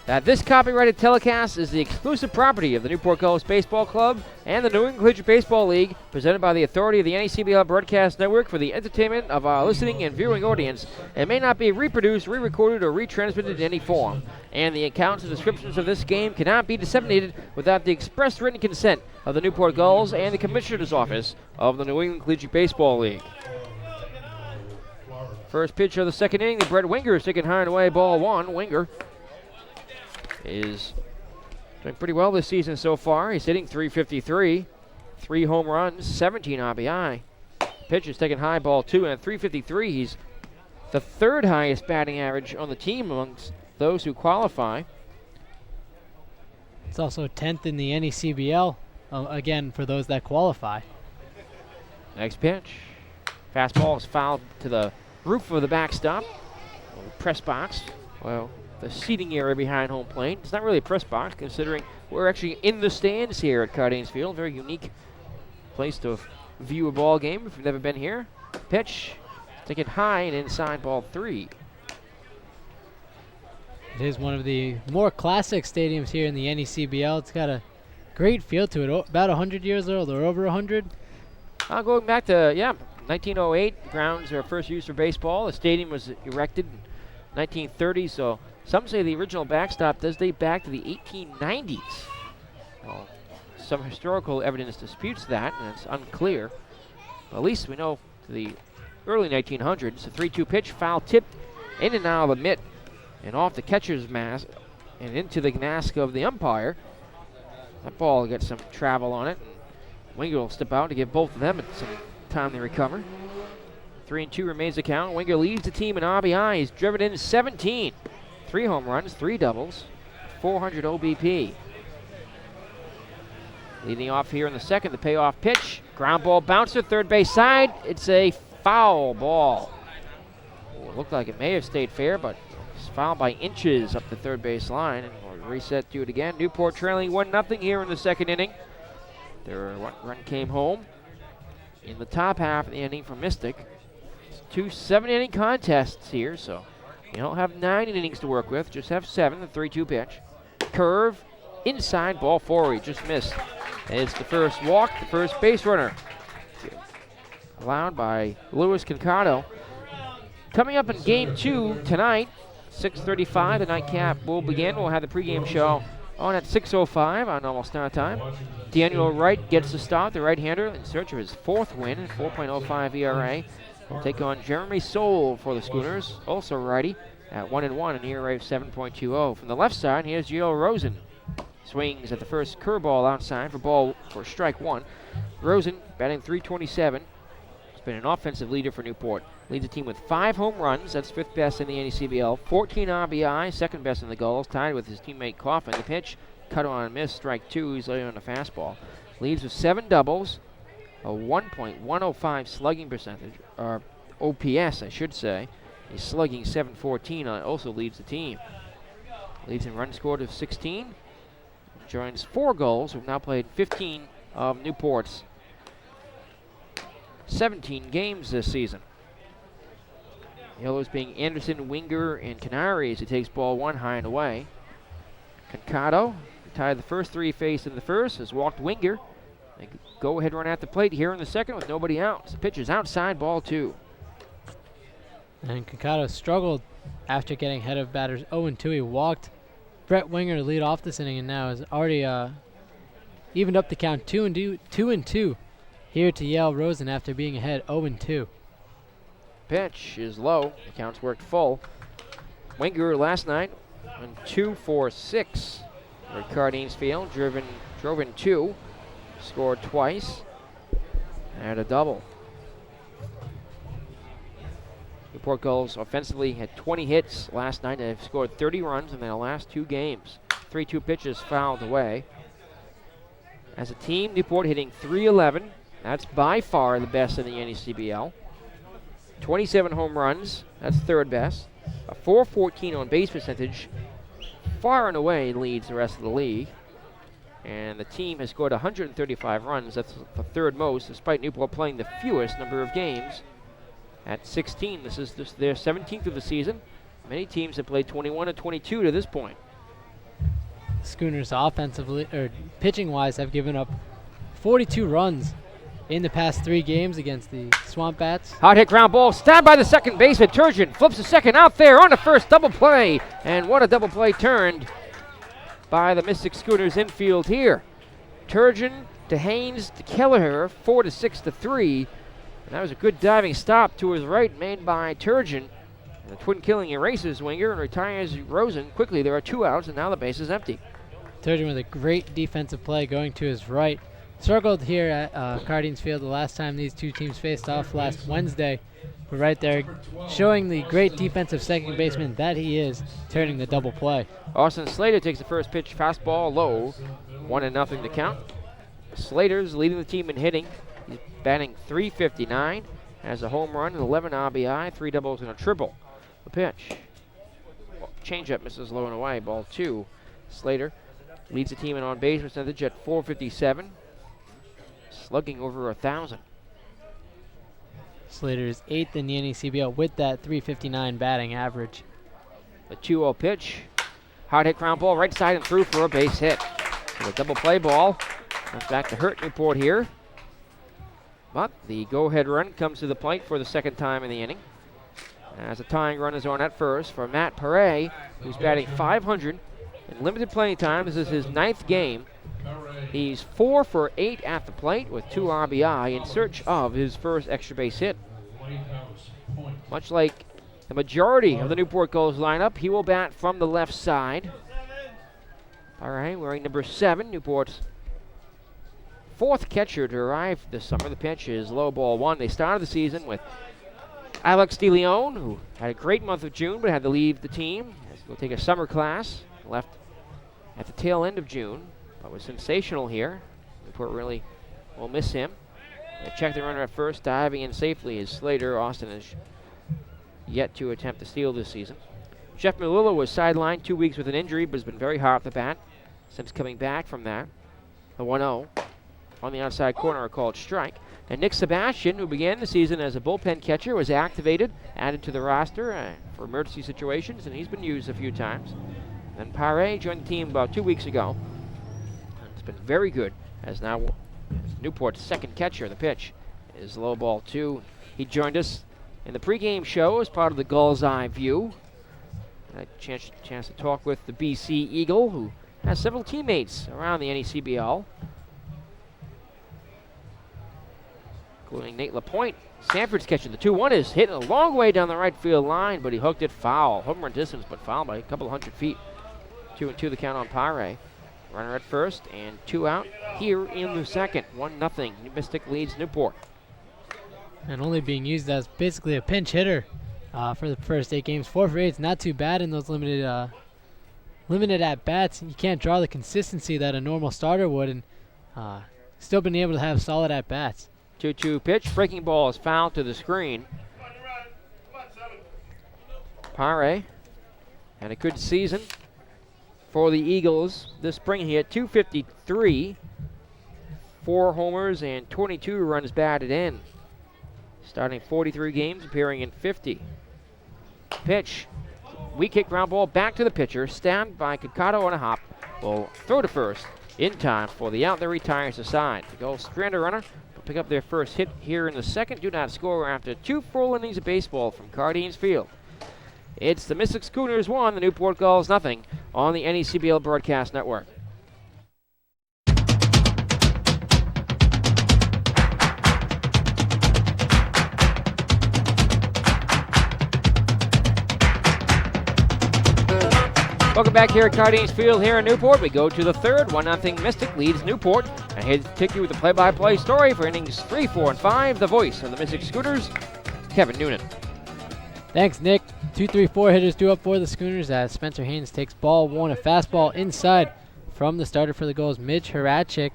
that this copyrighted telecast is the exclusive property of the Newport Gulls Baseball Club and the New England Collegiate Baseball League, presented by the authority of the NECBL Broadcast Network for the entertainment of our listening and viewing audience. It may not be reproduced, re-recorded, or retransmitted in any form, and the accounts and descriptions of this game cannot be disseminated without the express written consent of the Newport Gulls and the Commissioner's Office of the New England Collegiate Baseball League. First pitch of the second inning, the Brett Winger is taken high and away, ball 1. Winger is doing pretty well this season so far. He's hitting .353, 3 home runs, 17 RBI. Pitch is taken high, ball 2, and at .353, he's the 3rd highest batting average on the team amongst those who qualify.
It's also 10th in the NECBL, again, for those that qualify.
Next pitch. Fastball is fouled to the roof of the backstop. Press box. Well, the seating area behind home plate. It's not really a press box, considering we're actually in the stands here at Cardinals Field. Very unique place to view a ball game if you've never been here. Pitch, taken high and inside, ball 3.
It is one of the more classic stadiums here in the NECBL. It's got a great feel to it. About 100 years old, or over 100.
Going back to, 1908. Grounds are first used for baseball. The stadium was erected in 1930, so some say the original backstop does date back to the 1890s. Well, some historical evidence disputes that, and it's unclear. But at least we know the early 1900s. A 3-2 pitch, foul tipped in and out of the mitt and off the catcher's mask and into the mask of the umpire. That ball gets some travel on it. And Winger will step out to give both of them some time to recover. 3-2 remains the count. Winger leads the team in RBI. He's driven in 17. 3 home runs, 3 doubles, 400 OBP. Leading off here in the second, the payoff pitch. Ground ball bouncer, third base side. It's a foul ball. Oh, it looked like it may have stayed fair, but it's fouled by inches up the third base line. And we'll reset to it again. Newport trailing 1-0 here in the second inning. Their run came home in the top half of the inning for Mystic. It's 2 7-inning contests here, so you don't have 9 innings to work with. Just have 7, the 3-2 pitch. Curve, inside, ball forward. Just missed. It's the first walk, the first base runner. Allowed by Louis Concado. Coming up in game 2 tonight, 6:35, the nightcap will begin. We'll have the pregame show on at 6:05 on normal start time. Daniel Wright gets the start, the right-hander, in search of his 4th win and 4.05 ERA. He'll take on Jeremy Soule for the Schooners, also righty, at 1-1, an ERA of 7.20. From the left side, here's Gio Rosen. Swings at the first curveball outside for strike 1. Rosen batting .327. He's been an offensive leader for Newport. Leads the team with 5 home runs. That's 5th best in the NECBL. 14 RBI, 2nd best in the Gulls. Tied with his teammate Coffin. The pitch, cut on and miss, strike 2. He's laying on the fastball. Leads with 7 doubles, a 1.105 slugging percentage, or OPS, I should say. He's slugging .714. Also leads the team. Leads in runs scored of 16. Joins 4 Gulls, who've now played 15 of Newport's 17 games this season. Yellows being Anderson, Winger, and Canary as he takes ball 1 high and away. Concado, tied the first 3 faced in the first, has walked Winger. They go ahead run at the plate here in the second with nobody out. The pitch is outside, ball 2.
And Concado struggled after getting ahead of batters 0-2. He walked Brett Winger to lead off this inning and now has already evened up the count 2-2 here to Yale Rosen after being ahead 0-2.
Pitch is low. The count's worked full. Winger last night on 2 for 6 at Cardines Field. Drove in 2, scored twice, and a double. Newport Gulls offensively had 20 hits last night and have scored 30 runs in their last 2 games. 3-2 pitches fouled away. As a team, Newport hitting .311. That's by far the best in the NECBL. 27 home runs. That's 3rd best. A .414 on base percentage. Far and away leads the rest of the league. And the team has scored 135 runs. That's the 3rd most, despite Newport playing the fewest number of games at 16. This is their 17th of the season. Many teams have played 21 and 22 to this point.
Schooners offensively, or pitching-wise, have given up 42 runs in the past 3 games against the Swamp Bats.
Hot hit ground ball, stabbed by the second baseman. Turgeon flips the second out there on the first double play. And what a double play turned by the Mystic Schooners infield here. Turgeon to Haynes to Kelleher, 4-6-3. And that was a good diving stop to his right made by Turgeon. And the twin killing erases Winger and retires Rosen. Quickly, there are 2 outs, and now the base is empty.
Turgeon with a great defensive play going to his right. Struggled here at Cardines Field the last time these 2 teams faced off last Wednesday. But right there, showing the great defensive second baseman that he is, turning the double play.
Austin Slater takes the first pitch, fastball low, 1-0 to count. Slater's leading the team in hitting. He's batting .359, has a home run, 11 RBI, 3 doubles, and a triple. The pitch. Changeup misses low and away, ball 2. Slater leads the team in on-base percentage at .457, slugging over 1,000.
Slater is 8th in the NECBL with that .359 batting average.
The 2-0 pitch. Hard hit ground ball, right side and through for a base hit. So the double play ball comes back to hurt Newport here. But the go-ahead run comes to the plate for the 2nd time in the inning. As a tying run is on at first for Matt Perret, who's batting .500 in limited playing time. This is his 9th game. He's 4 for 8 at the plate with 2 RBI in search of his first extra base hit. much like the majority of the Newport Gulls lineup, he will bat from the left side. All right, wearing number 7, Newport's 4th catcher to arrive this summer. The pitch is low ball 1. They started the season with Alex DeLeon, who had a great month of June but had to leave the team. Has to go take a summer class. Left at the tail end of June, but was sensational here. Newport really will miss him. They check the runner at first, diving in safely is Slater. Austin is yet to attempt to steal this season. Jeff Malilla was sidelined 2 weeks with an injury, but has been very hot at the bat since coming back from that. The 1-0 on the outside corner, a called strike. And Nick Sebastian, who began the season as a bullpen catcher, was activated, added to the roster for emergency situations, and he's been used a few times. And Pare joined the team about 2 weeks ago. It's been very good, as now Newport's 2nd catcher. The pitch is low ball 2. He joined us in the pregame show as part of the Gull's Eye View. I had a chance to talk with the BC Eagle, who has several teammates around the NECBL, including Nate LaPointe. Sanford's catching the 2-1 is hitting a long way down the right field line, but he hooked it foul. Home run distance, but foul by a couple of 100 feet. 2-2 the count on Pare. Runner at first and 2 out here in the 2nd. 1-0. New Mystic leads Newport.
And only being used as basically a pinch hitter for the first 8 games. 4 for 8 is not too bad in those limited at bats. You can't draw the consistency that a normal starter would, and still been able to have solid at bats.
2-2 pitch. Breaking ball is fouled to the screen. Pare had a good season for the Eagles this spring. He had .253, 4 homers, and 22 runs batted in. Starting 43 games, appearing in 50. Pitch. Weak kick ground ball back to the pitcher. Stabbed by Kakato on a hop. Will throw to first in time for the out. There retires the side. The Gulls strand a runner. Pick up their first hit here in the 2nd. Do not score after 2 full innings of baseball from Cardines Field. It's the Mystic Schooners 1, the Newport Gulls 0 on the NECBL Broadcast Network. Welcome back here at Cardines Field here in Newport. We go to the 3rd. 1-0 Mystic leads Newport. And here to take you with the play-by-play story for innings 3, 4, and 5. The voice of the Mystic Schooners, Kevin Noonan.
Thanks, Nick. 2, 3, 4 hitters due up for the Schooners as Spencer Haynes takes ball 1, a fastball inside from the starter for the Gulls, Mitch Horacek.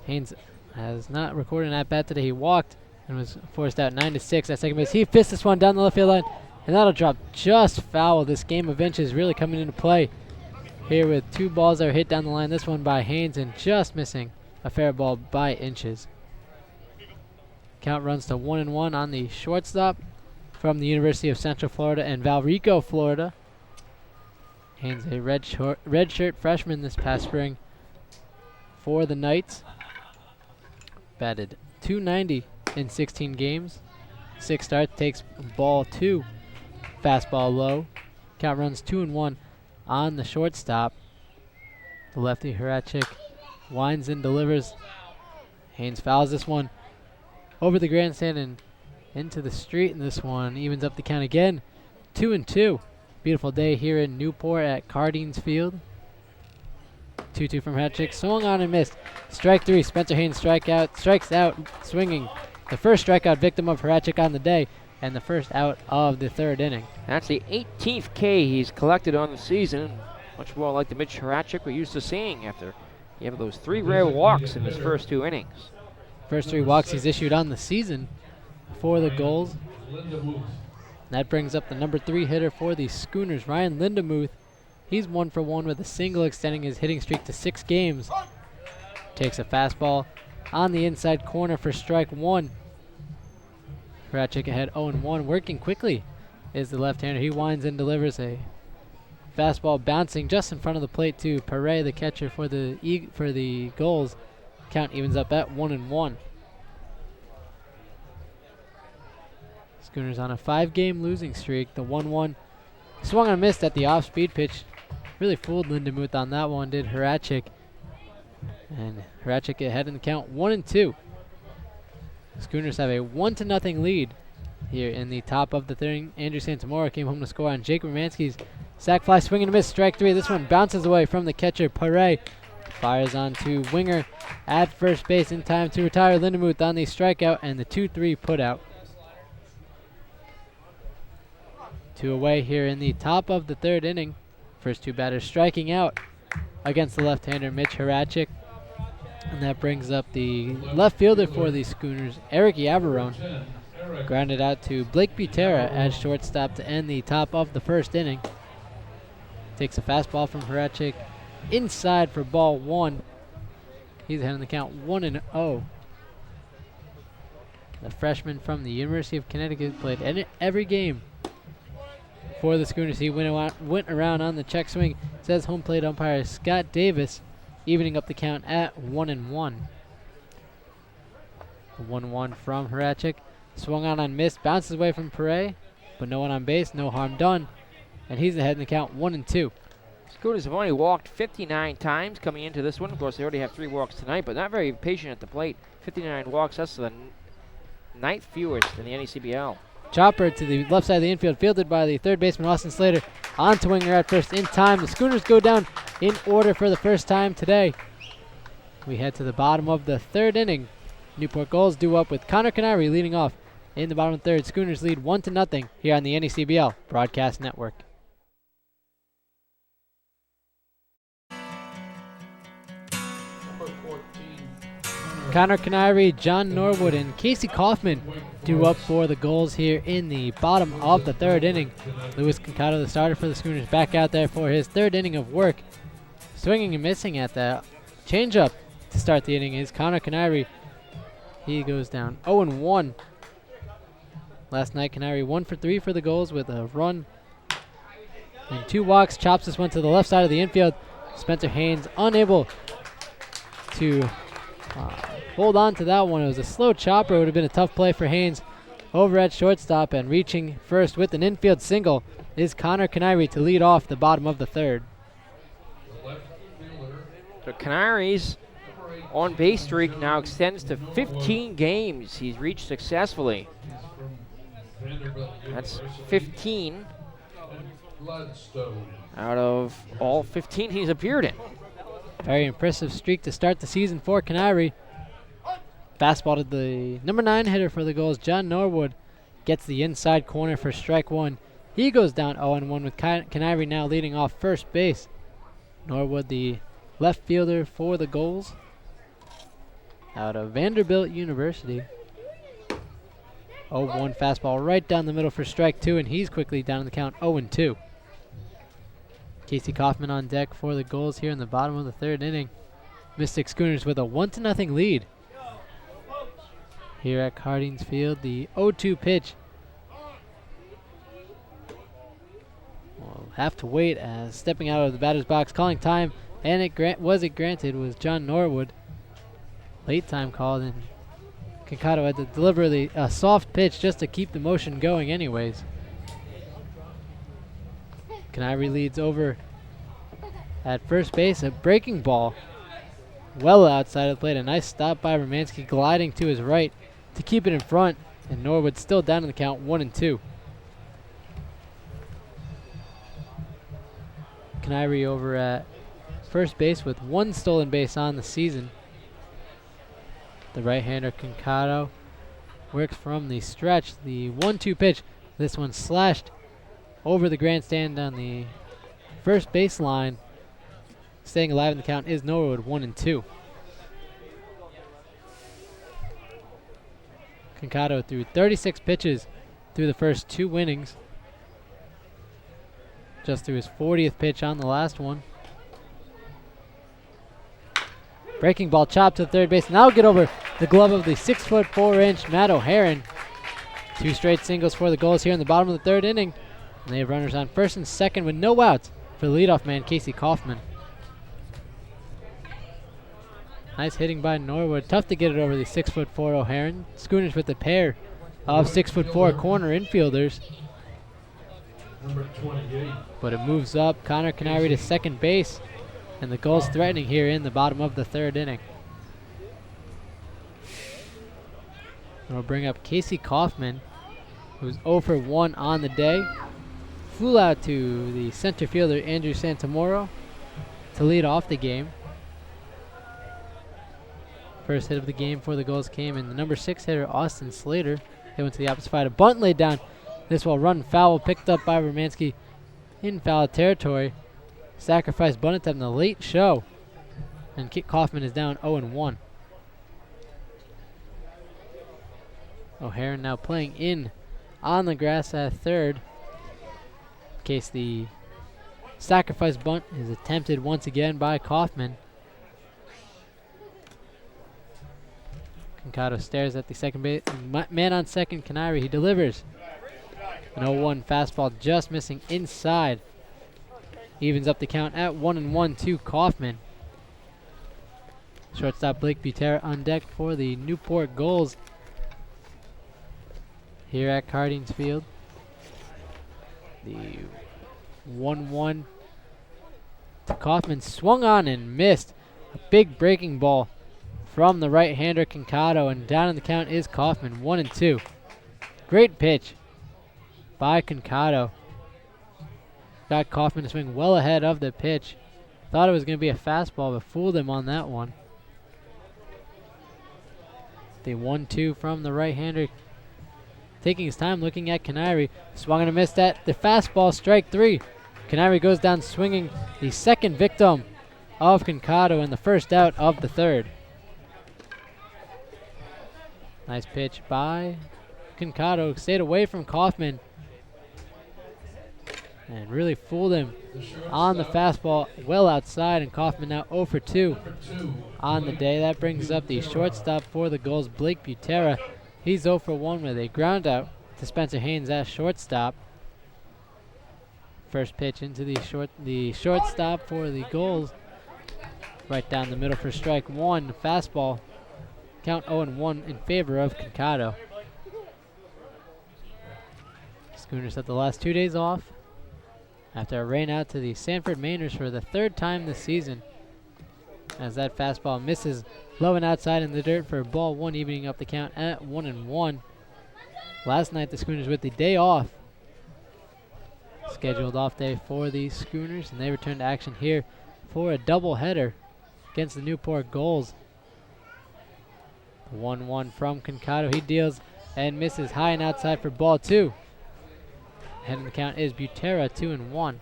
Haynes has not recorded an at-bat today. He walked and was forced out 9-6 at second base. He fists this one down the left field line, and that'll drop just foul. This game of inches really coming into play here with 2 balls that are hit down the line. This one by Haynes and just missing a fair ball by inches. Count runs to 1-1 on the shortstop from the University of Central Florida and Valrico, Florida. Haynes, a redshirt freshman this past spring for the Knights. Batted .290 in 16 games. 6 starts, takes ball 2. Fastball low. Count runs 2-1 on the shortstop. The lefty Horacek winds and delivers. Haynes fouls this one over the grandstand and into the street, and this one evens up the count again. 2-2. Beautiful day here in Newport at Cardines Field. 2-2 from Horacek. Swung on and missed. Strike 3. Spencer Haynes strikes out swinging. The first strikeout victim of Horacek on the day, and the first out of the 3rd inning.
That's the 18th K he's collected on the season. Much more like the Mitch Horacek we're used to seeing after he had those 3 rare walks in his first 2 innings.
First 3 walks he's issued on the season for the Gulls. That brings up the number 3 hitter for the Schooners, Ryan Lindemuth. He's 1 for 1 with a single, extending his hitting streak to 6 games. Takes a fastball on the inside corner for strike 1. Horacek ahead 0-1. Working quickly is the left-hander. He winds and delivers a fastball bouncing just in front of the plate to Pare, the catcher for the Gulls. Count evens up at 1-1. Schooners on a 5-game losing streak. The 1-1 swung and missed at the off-speed pitch. Really fooled Lindemuth on that one, did Horacek. And Horacek ahead in the count 1-2. Schooners have a 1-0 lead here in the top of the third. Andrew Santamora came home to score on Jake Romanski's sac fly, swing and a miss, strike 3. This one bounces away from the catcher, Pare. Fires on to Winger at first base in time to retire Lindemuth on the strikeout and the 2-3 put out. 2 away here in the top of the third inning. First 2 batters striking out against the left-hander Mitch Horacek. And that brings up the left fielder for the Schooners, Eric Yavarone. Grounded out to Blake Butera at shortstop to end the top of the first inning. Takes a fastball from Horacek inside for ball 1. He's ahead in the count 1-0. The freshman from the University of Connecticut played every game for the Schooners. He went around on the check swing. Says home plate umpire Scott Davis, evening up the count at 1-1. 1-1 from Horacek. Swung on missed, bounces away from Pare, but no one on base, no harm done. And he's ahead in the count 1-2.
Schooners have only walked 59 times coming into this one. Of course, they already have 3 walks tonight, but not very patient at the plate. 59 walks, that's the 9th fewest in the NECBL.
Chopper to the left side of the infield, fielded by the third baseman Austin Slater. On to Winger at first in time. The Schooners go down in order for the first time today. We head to the bottom of the third inning. Newport Gulls due up with Connor Canary leading off in the bottom of the third. Schooners lead 1-0 here on the NECBL Broadcast Network. Connor Canary, John Norwood, and Casey Kaufman due up for the Gulls here in the bottom of the third inning. Luis Concado, the starter for the Schooners, back out there for his third inning of work. Swinging and missing at the changeup to start the inning is Connor Canary. He goes down 0-1. Last night, Canary 1 for 3 for the Gulls with a run and 2 walks. Chops this one to the left side of the infield. Spencer Haynes unable to hold on to that one. It was a slow chopper. It would have been a tough play for Haynes. Over at shortstop and reaching first with an infield single is Connor Canary to lead off the bottom of the third.
So Canary's on base streak now extends to 15 games he's reached successfully. That's 15 out of all 15 he's appeared in.
Very impressive streak to start the season for Canary. Fastball to the number 9 hitter for the Gulls, John Norwood. Gets the inside corner for strike 1. He goes down 0-1 with Canary now leading off first base. Norwood, the left fielder for the Gulls out of Vanderbilt University. 0-1 fastball right down the middle for strike 2, and he's quickly down in the count 0-2. Casey Kaufman on deck for the Gulls here in the bottom of the third inning. Mystic Schooners with a 1-0 lead. Here at Hardings Field, the 0-2 pitch. We'll have to wait as stepping out of the batter's box, calling time, and it granted was John Norwood. Late time called, and Concado had to deliver a soft pitch just to keep the motion going anyways. Canary leads over at first base, a breaking ball well outside of the plate. A nice stop by Romanski, gliding to his right to keep it in front, and Norwood still down in the count 1-2. Canary over at first base with 1 stolen base on the season. The right-hander Concado works from the stretch. The 1-2 pitch, this one slashed over the grandstand on the first baseline. Staying alive in the count is Norwood 1-2. Concado threw 36 pitches through the first 2 innings. Just threw his 40th pitch on the last one. Breaking ball chopped to the third base. Now get over the glove of the 6'4" Matt O'Haron. 2 straight singles for the Gulls here in the bottom of the third inning. And they have runners on first and second with no outs for the leadoff man, Casey Kaufman. Nice hitting by Norwood. Tough to get it over the 6'4" O'Haron. Schooners with a pair of 6'4" corner infielders.
Number 28.
But it moves up. Connor Canary to second base. And the Gulls threatening here in the bottom of the third inning. And we'll bring up Casey Kaufman. who's 0 for 1 on the day. Flew out to the center fielder, Andrew Santamoro, to lead off the game. First hit of the game for the Gulls came in the number 6 hitter, Austin Slater. They went to the opposite side. A bunt laid down. This will run foul, picked up by Romanski in foul territory. Sacrifice bunt attempt in the late show. And Kit Kaufman is down 0-1. O'Haron now playing in on the grass at third, in case the sacrifice bunt is attempted once again by Kaufman. Concado stares at the second base. Man on second, Canary. He delivers. An 0-1 fastball just missing inside. Evens up the count at 1-1 to Kaufman. Shortstop Blake Butera on deck for the Newport Gulls here at Cardines Field. The 1-1 to Kaufman, swung on and missed. A big breaking ball from the right-hander Concado, and down in the count is Kaufman, 1-2. Great pitch by Concado. Got Kaufman to swing well ahead of the pitch. Thought it was going to be a fastball, but fooled him on that one. The 1-2 from the right-hander, taking his time looking at Canary. Swung and a missed at the fastball, strike 3. Canary goes down swinging, the second victim of Concado and the first out of the third. Nice pitch by Concado. Stayed away from Kaufman and really fooled him on the fastball well outside, and Kaufman now 0 for 2 on the day. That brings up the shortstop for the Gulls, Blake Butera. He's 0 for 1 with a ground out to Spencer Haynes at shortstop. First pitch into the shortstop for the Gulls. Right down the middle for strike 1. Fastball. Count 0-1 in favor of Concado. Schooners had the last 2 days off after a rain out to the Sanford Mainers for the 3rd time this season, as that fastball misses low and outside in the dirt for ball 1, evening up the count at 1-1. Last night the Schooners with the day off. Scheduled off day for the Schooners, and they return to action here for a doubleheader against the Newport Gulls. 1-1 from Concado. He deals and misses high and outside for ball 2. Head in the count is Butera, 2-1.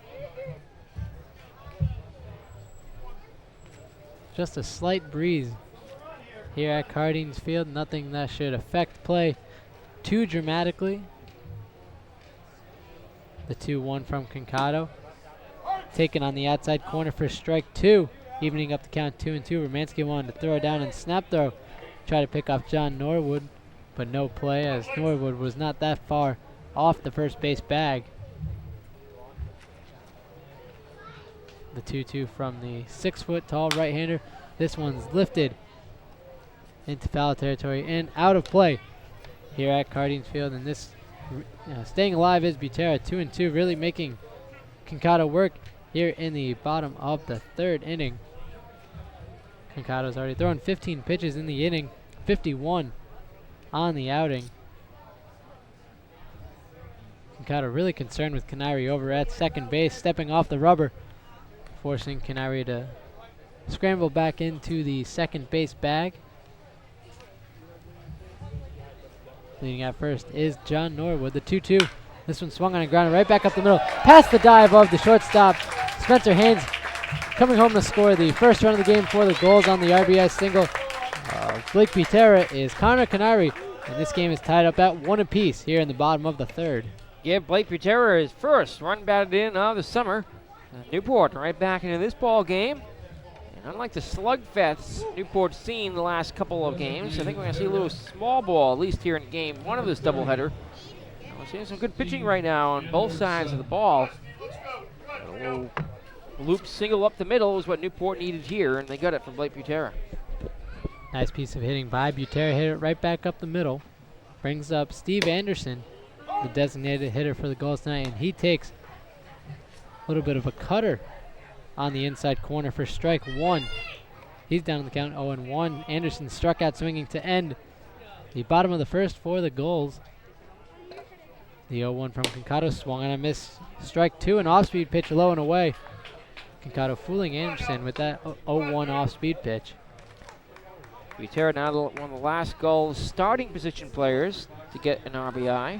Just a slight breeze here at Cardines Field. Nothing that should affect play too dramatically. The 2-1 from Concado. Taken on the outside corner for strike 2. Evening up the count 2-2. Romanski wanted to throw down and snap throw. Try to pick off John Norwood, but no play, as Norwood was not that far off the first base bag. The 2-2 from the 6-foot-tall right-hander. This one's lifted into foul territory and out of play here at Cardines Field. And this staying alive is Butera, 2-2, really making Concado work here in the bottom of the 3rd inning. Concado's already thrown 15 pitches in the inning, 51 on the outing. Concado really concerned with Canary over at second base, stepping off the rubber, forcing Canary to scramble back into the second base bag. Leading at first is John Norwood, the 2-2. This one swung on a ground right back up the middle, past the dive of the shortstop, Spencer Haynes, coming home to score the first run of the game for the Gulls on the RBI single. Blake Butera is Connor Canary, and this game is tied up at 1 apiece here in the bottom of the 3rd.
Give Blake Butera his first run batted in of the summer. Newport right back into this ball game. And unlike the slugfests Newport's seen the last couple of games, I think we're going to see a little small ball, at least here in game 1 of this doubleheader. We're seeing some good pitching right now on both sides of the ball. A little loop single up the middle is what Newport needed here, and they got it from Blake Butera.
Nice piece of hitting by Butera, hit it right back up the middle. Brings up Steve Anderson, the designated hitter for the Gulls tonight, and he takes a little bit of a cutter on the inside corner for strike 1. He's down in the count 0-1. Anderson struck out swinging to end the bottom of the 1st for the Gulls. The 0-1 from Kincado swung on a miss. Strike 2, an off-speed pitch low and away. Kincado fooling Anderson with that 0-1 off-speed pitch.
Butera now one of the last Gulls starting position players to get an RBI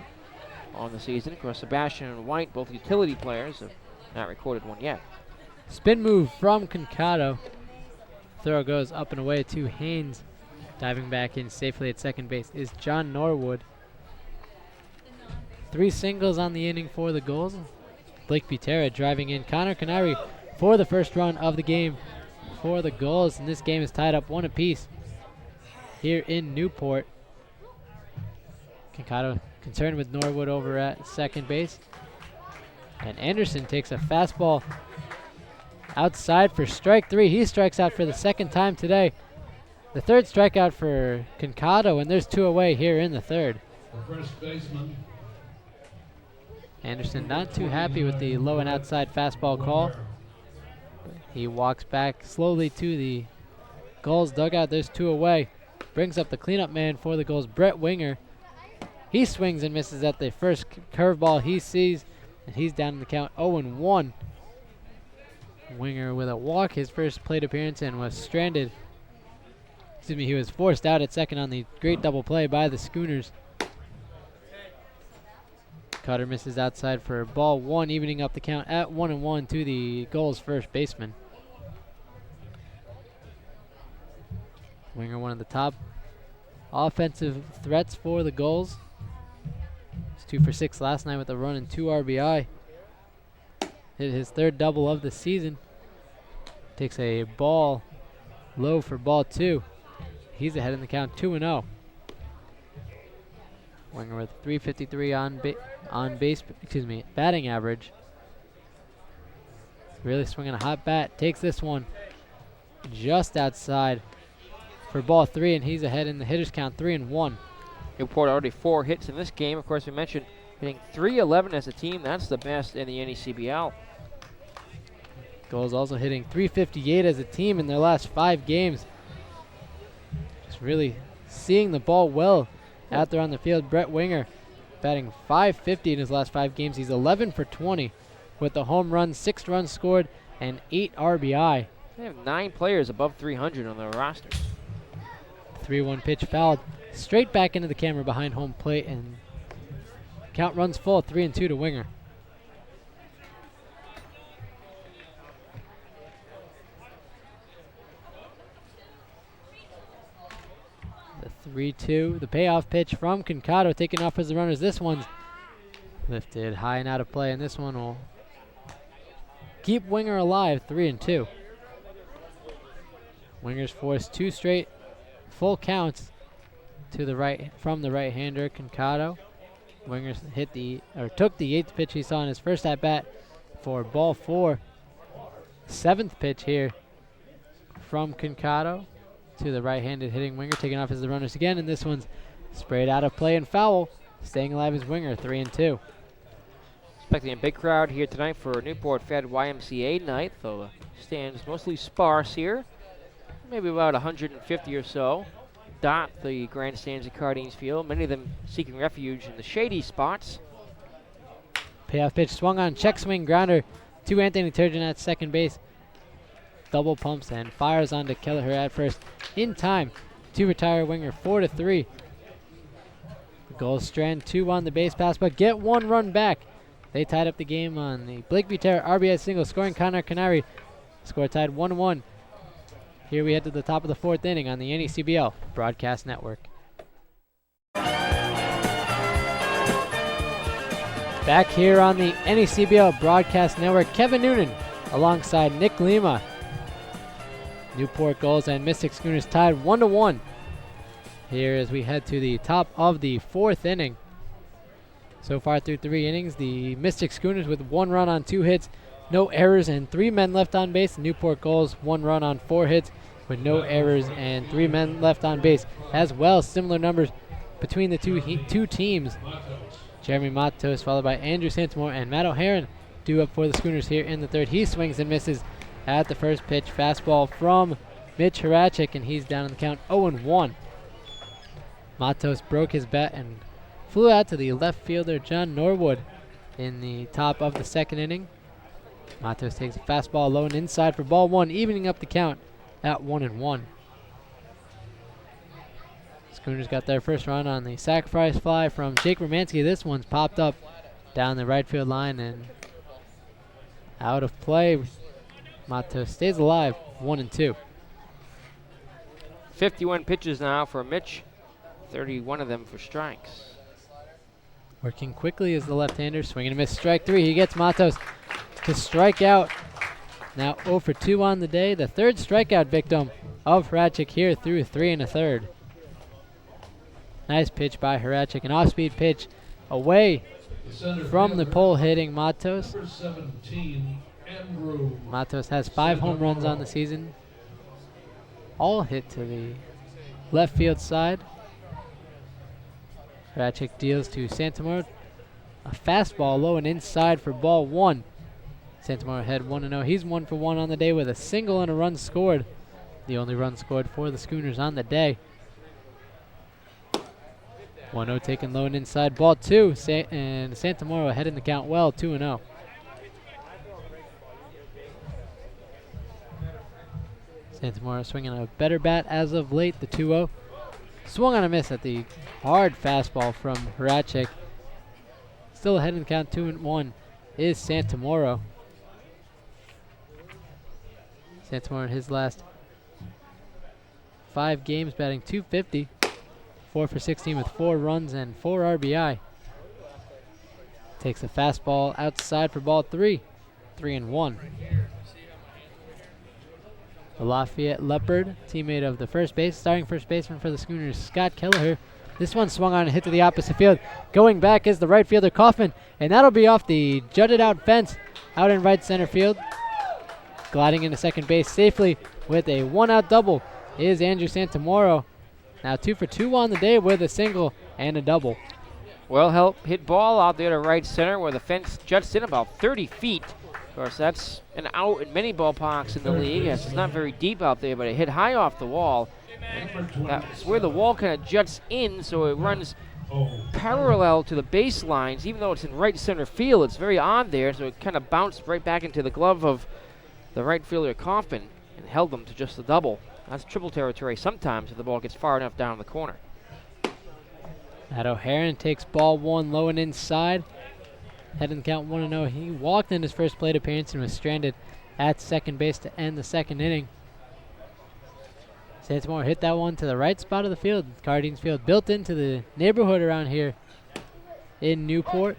on the season. Of course, Sebastian and White, both utility players, have not recorded one yet.
Spin move from Kincado. Throw goes up and away to Haynes. Diving back in safely at second base is John Norwood. 3 singles on the inning for the Gulls. Blake Butera driving in. Connor Canary for the first run of the game for the Gulls, and this game is tied up 1 apiece here in Newport. Kincado concerned with Norwood over at second base. And Anderson takes a fastball outside for strike 3. He strikes out for the second time today. The third strikeout for Kincado, and there's 2 away here in the third.
The first baseman.
Anderson not too happy with the low and outside fastball call. He walks back slowly to the Gulls dugout. There's 2 away. Brings up the cleanup man for the Gulls, Brett Winger. He swings and misses at the first curveball he sees, and he's down in the count 0-1. Winger with a walk, his first plate appearance, and was stranded. Excuse me, he was forced out at second on the great double play by the Schooners. Cutter misses outside for ball 1, evening up the count at 1-1 to the Gulls' first baseman. Winger, one of the top offensive threats for the Gulls. He's 2 for 6 last night with a run and 2 RBI. Hit his 3rd double of the season. Takes a ball low for ball 2. He's ahead in the count 2-0. Winger with 353 on base, batting average. Really swinging a hot bat. Takes this one just outside for ball 3, and he's ahead in the hitters count 3-1.
Newport already 4 hits in this game. Of course, we mentioned hitting .311 as a team. That's the best in the NECBL.
Gulls also hitting .358 as a team in their last 5 games. Just really seeing the ball well out there on the field. Brett Winger batting .550 in his last 5 games. He's 11 for 20 with the home run, 6 runs scored, and 8 RBI.
They have 9 players above 300 on their roster.
3-1 pitch fouled straight back into the camera behind home plate, and count runs full, 3-2 to Winger. The 3-2, the payoff pitch from Kincado, taking off as the runners. This one's lifted high and out of play, and this one will keep Winger alive, 3-2. Winger's forced 2 straight full counts to the right from the right-hander Kincado. Wingers took the 8th pitch he saw in his first at bat for ball 4. 7th pitch here from Kincado to the right-handed hitting Winger, taking off as the runners again, and this one's sprayed out of play and foul. Staying alive is Winger, 3-2.
Expecting a big crowd here tonight for Newport Fed YMCA night, though the stands mostly sparse here. Maybe about 150 or so dot the grandstands at Cardines Field, many of them seeking refuge in the shady spots.
Payoff pitch swung on, check swing grounder to Anthony Turgeon at second base. Double pumps and fires onto Kelleher at first in time to retire Winger, 4-3. The Gulls strand 2 on the base pass, but get 1 run back. They tied up the game on the Blake Butera RBI single, scoring Connor Canary. Score tied 1-1. Here we head to the top of the 4th inning on the NECBL Broadcast Network. Back here on the NECBL Broadcast Network, Kevin Noonan alongside Nick Lima. Newport Gulls and Mystic Schooners tied 1-1. Here as we head to the top of the 4th inning. So far through 3 innings, the Mystic Schooners with 1 run on 2 hits, no errors, and 3 men left on base. The Newport Gulls 1 run on 4 hits with no errors and 3 men left on base. As well, similar numbers between the two teams. Jeremy Matos followed by Andrew Santamore, and Matt O'Haron due up for the Schooners here in the 3rd. He swings and misses at the first pitch. Fastball from Mitch Horacek, and he's down in the count 0-1. Matos broke his bat and flew out to the left fielder John Norwood in the top of the second inning. Matos takes a fastball low and inside for ball one, evening up the count at 1-1. Schooners got their first run on the sacrifice fly from Jake Romanski. This one's popped up down the right field line and out of play. Matos stays alive, 1-2.
51 pitches now for Mitch, 31 of them for strikes.
Working quickly is the left-hander, swinging a miss, strike three. He gets Matos to strike out. Now 0 for 2 on the day, the third strikeout victim of Hrachik here through 3 1/3. Nice pitch by Hrachik, an off-speed pitch away from the pole hitting Matos.
Number 17, Andrew.
Matos has 5 home runs on the season, all hit to the left field side. Hrachik deals to Santamoro. A fastball low and inside for ball one. Santamoro ahead 1-0. He's 1 for 1 on the day with a single and a run scored. The only run scored for the Schooners on the day. 1-0 taken low and inside. Ball two. And Santamoro ahead in the count well, 2-0. Santamoro swinging a better bat as of late, the 2-0. Swung on a miss at the hard fastball from Hrachik. Still ahead in the count, 2-1 is Santamoro. Santamoro in his last 5 games batting .250. 4 for 16 with 4 runs and 4 RBI. Takes a fastball outside for ball 3. 3-1. The Lafayette Leopard, teammate of the starting first baseman for the Schooners, Scott Kelleher. This one swung on and hit to the opposite field. Going back is the right fielder Kaufman, and that'll be off the jutted out fence out in right center field. Gliding into second base safely with a 1-out double is Andrew Santamoro. Now 2 for 2 on the day with a single and a double.
Well hit ball out there to right center where the fence juts in about 30 feet. Of course, that's an out in many ballparks in the league. Yes, it's not very deep out there, but it hit high off the wall. That's where the wall kind of juts in, so it runs parallel to the baselines. Even though it's in right center field, it's very odd there, so it kind of bounced right back into the glove of the right fielder Kaufman and held them to just the double. That's triple territory sometimes if the ball gets far enough down the corner.
Matt O'Haron takes ball one low and inside. Head in the count 1-0. He walked in his first plate appearance and was stranded at second base to end the second inning. Santamoro hit that one to the right spot of the field. Cardines Field built into the neighborhood around here in Newport.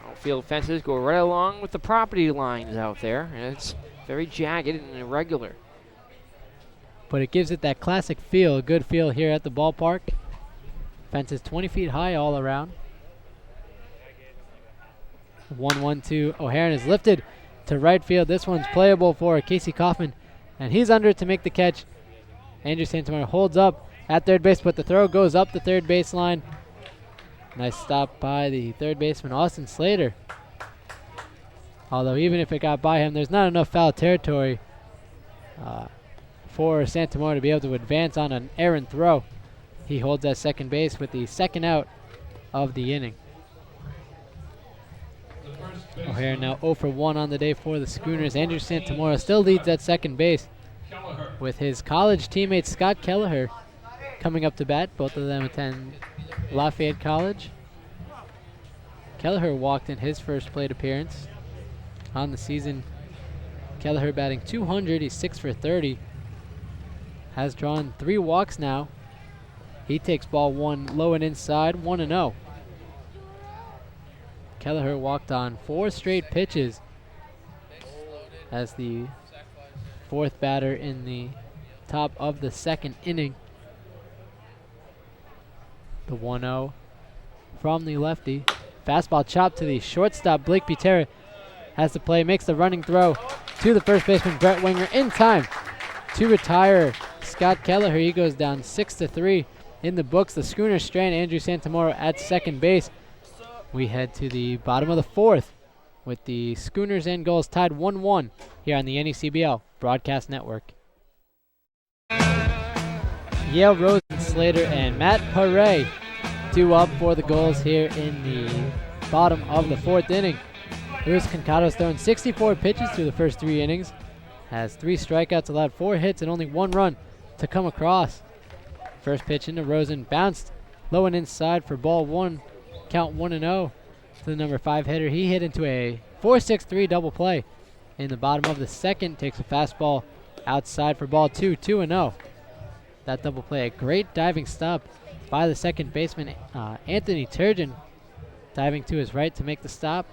Outfield fences go right along with the property lines out there, and it's very jagged and irregular.
But it gives it that classic feel, a good feel here at the ballpark. Fence is 20 feet high all around. 1-1-2. O'Haron is lifted to right field. This one's playable for Casey Kaufman, and he's under it to make the catch. Andrew Santamoro holds up at third base, but the throw goes up the third baseline. Nice stop by the third baseman, Austin Slater. Although even if it got by him, there's not enough foul territory for Santamoro to be able to advance on an errant throw. He holds at second base with the second out of the inning. O'Hare now 0 for 1 on the day for the Schooners. Andrew Santamoro still leads at second base with his college teammate Scott Kelleher coming up to bat. Both of them attend Lafayette College. Kelleher walked in his first plate appearance on the season. Kelleher batting .200. He's 6 for 30. Has drawn 3 walks now. He takes ball one low and inside, 1-0. Kelleher walked on 4 straight pitches as the 4th batter in the top of the second inning. The 1-0 from the lefty. Fastball chopped to the shortstop. Blake Butera has the play, makes the running throw to the first baseman, Brett Winger, in time to retire Scott Kelleher. He goes down 6-3 in the books. The Schooners strand Andrew Santamoro at second base. We head to the bottom of the 4th with the Schooners and Gulls tied 1-1 here on the NECBL Broadcast Network. Yale Rosen Slater and Matt Paré 2 up for the Gulls here in the bottom of the 4th inning. Luis Concado's thrown 64 pitches through the first 3 innings. Has 3 strikeouts, allowed 4 hits, and only 1 run to come across. First pitch into Rosen, bounced low and inside for ball 1. Count 1-0 to the number 5 hitter. He hit into a 4-6-3 double play in the bottom of the 2nd. Takes a fastball outside for ball 2, 2-0. That double play, a great diving stop by the second baseman, Anthony Turgeon, diving to his right to make the stop.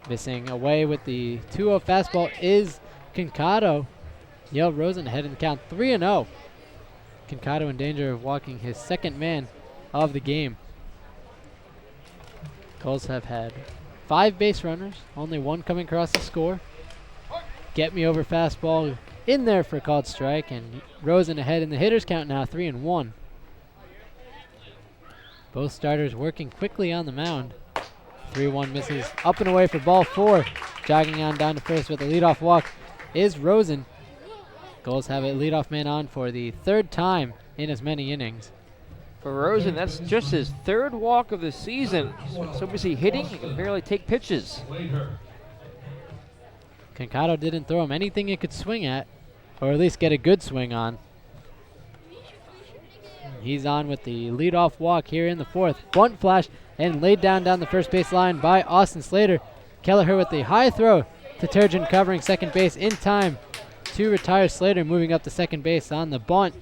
Missing away with the 2-0 fastball is Concado. Yale Rosen ahead in the count, 3-0. Concado in danger of walking his 2nd man of the game. Gulls have had 5 base runners, only 1 coming across the score. Get me over fastball in there for a called strike, and Rosen ahead in the hitter's count now, 3-1. Both starters working quickly on the mound. 3-1 misses up and away for ball 4. Jogging on down to first with a leadoff walk is Rosen. Gulls have a leadoff man on for the 3rd time in as many innings.
For Rosen, that's just his 3rd walk of the season. So busy hitting, he can barely take pitches.
Concado didn't throw him anything he could swing at, or at least get a good swing on. He's on with the leadoff walk here in the 4th. Bunt flash and laid down the first base line by Austin Slater. Kelleher with the high throw to Turgeon, covering second base in time to retire Slater. Moving up to second base on the bunt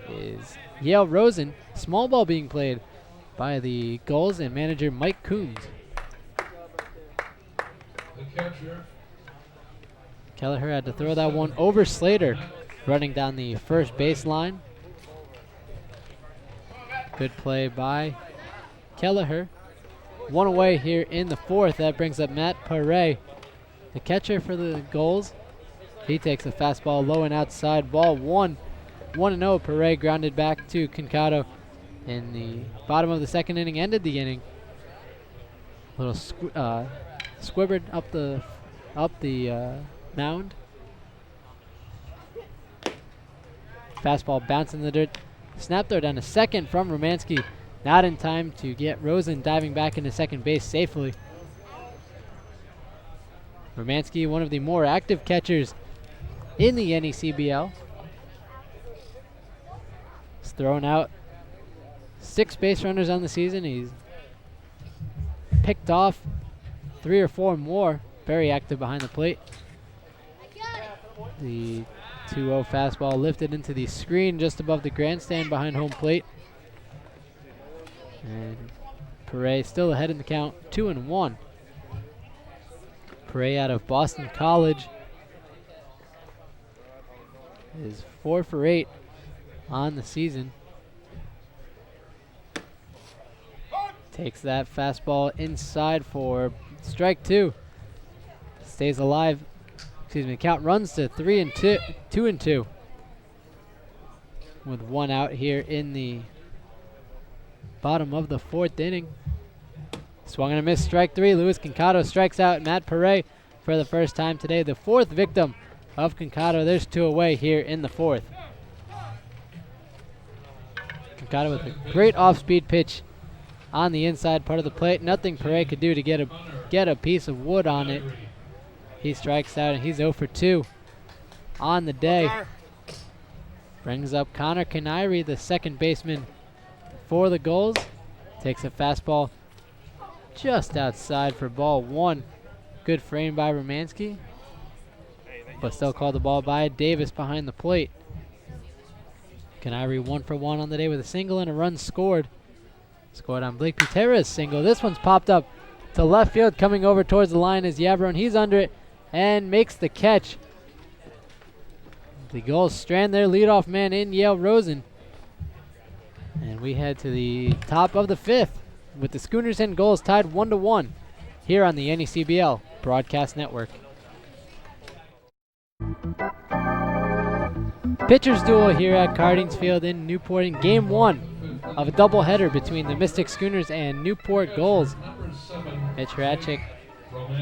is Yale Rosen. Small ball being played by the Gulls and manager Mike Coons.
The catcher,
Kelleher had to throw that one over Slater, running down the first baseline. Good play by Kelleher. 1 away here in the 4th. That brings up Matt Pare, the catcher for the Gulls. He takes a fastball low and outside, ball 1. 1-0. Pare grounded back to Concado in the bottom of the 2nd inning, ended the inning. Little squibbered up the mound. Fastball bouncing in the dirt. Snap throw down to second from Romanski. Not in time to get Rosen diving back into second base safely. Romanski, one of the more active catchers in the NECBL. He's thrown out 6 base runners on the season. He's picked off 3 or 4 more. Very active behind the plate. The 2-0 fastball lifted into the screen just above the grandstand behind home plate. And Pare still ahead in the count, 2-1. Pare out of Boston College is 4 for 8 on the season. Takes that fastball inside for strike 2. Stays alive. Excuse me. Count runs to 2-2. With 1 out here in the bottom of the 4th inning. Swung and a miss, strike 3. Luis Concado strikes out Matt Pare for the first time today. The 4th victim of Concado. There's 2 away here in the 4th. Concado with a great off-speed pitch on the inside part of the plate. Nothing Pare could do to get a piece of wood on it. He strikes out and he's 0 for 2 on the day. Brings up Connor Canary, the second baseman for the Gulls. Takes a fastball just outside for ball 1. Good frame by Romanski, but still called the ball by Davis behind the plate. Canary 1 for 1 on the day with a single and a run scored. Scored on Blake Putera's single. This one's popped up to left field. Coming over towards the line is Yavron. He's under it and makes the catch. The Gulls strand their leadoff man in Yale Rosen. And we head to the top of the 5th with the Schooners and Gulls tied 1-1 here on the NECBL Broadcast Network. Pitchers duel here at Cardings Field in Newport in Game 1 of a doubleheader between the Mystic Schooners and Newport Gulls. Mitch Hrachik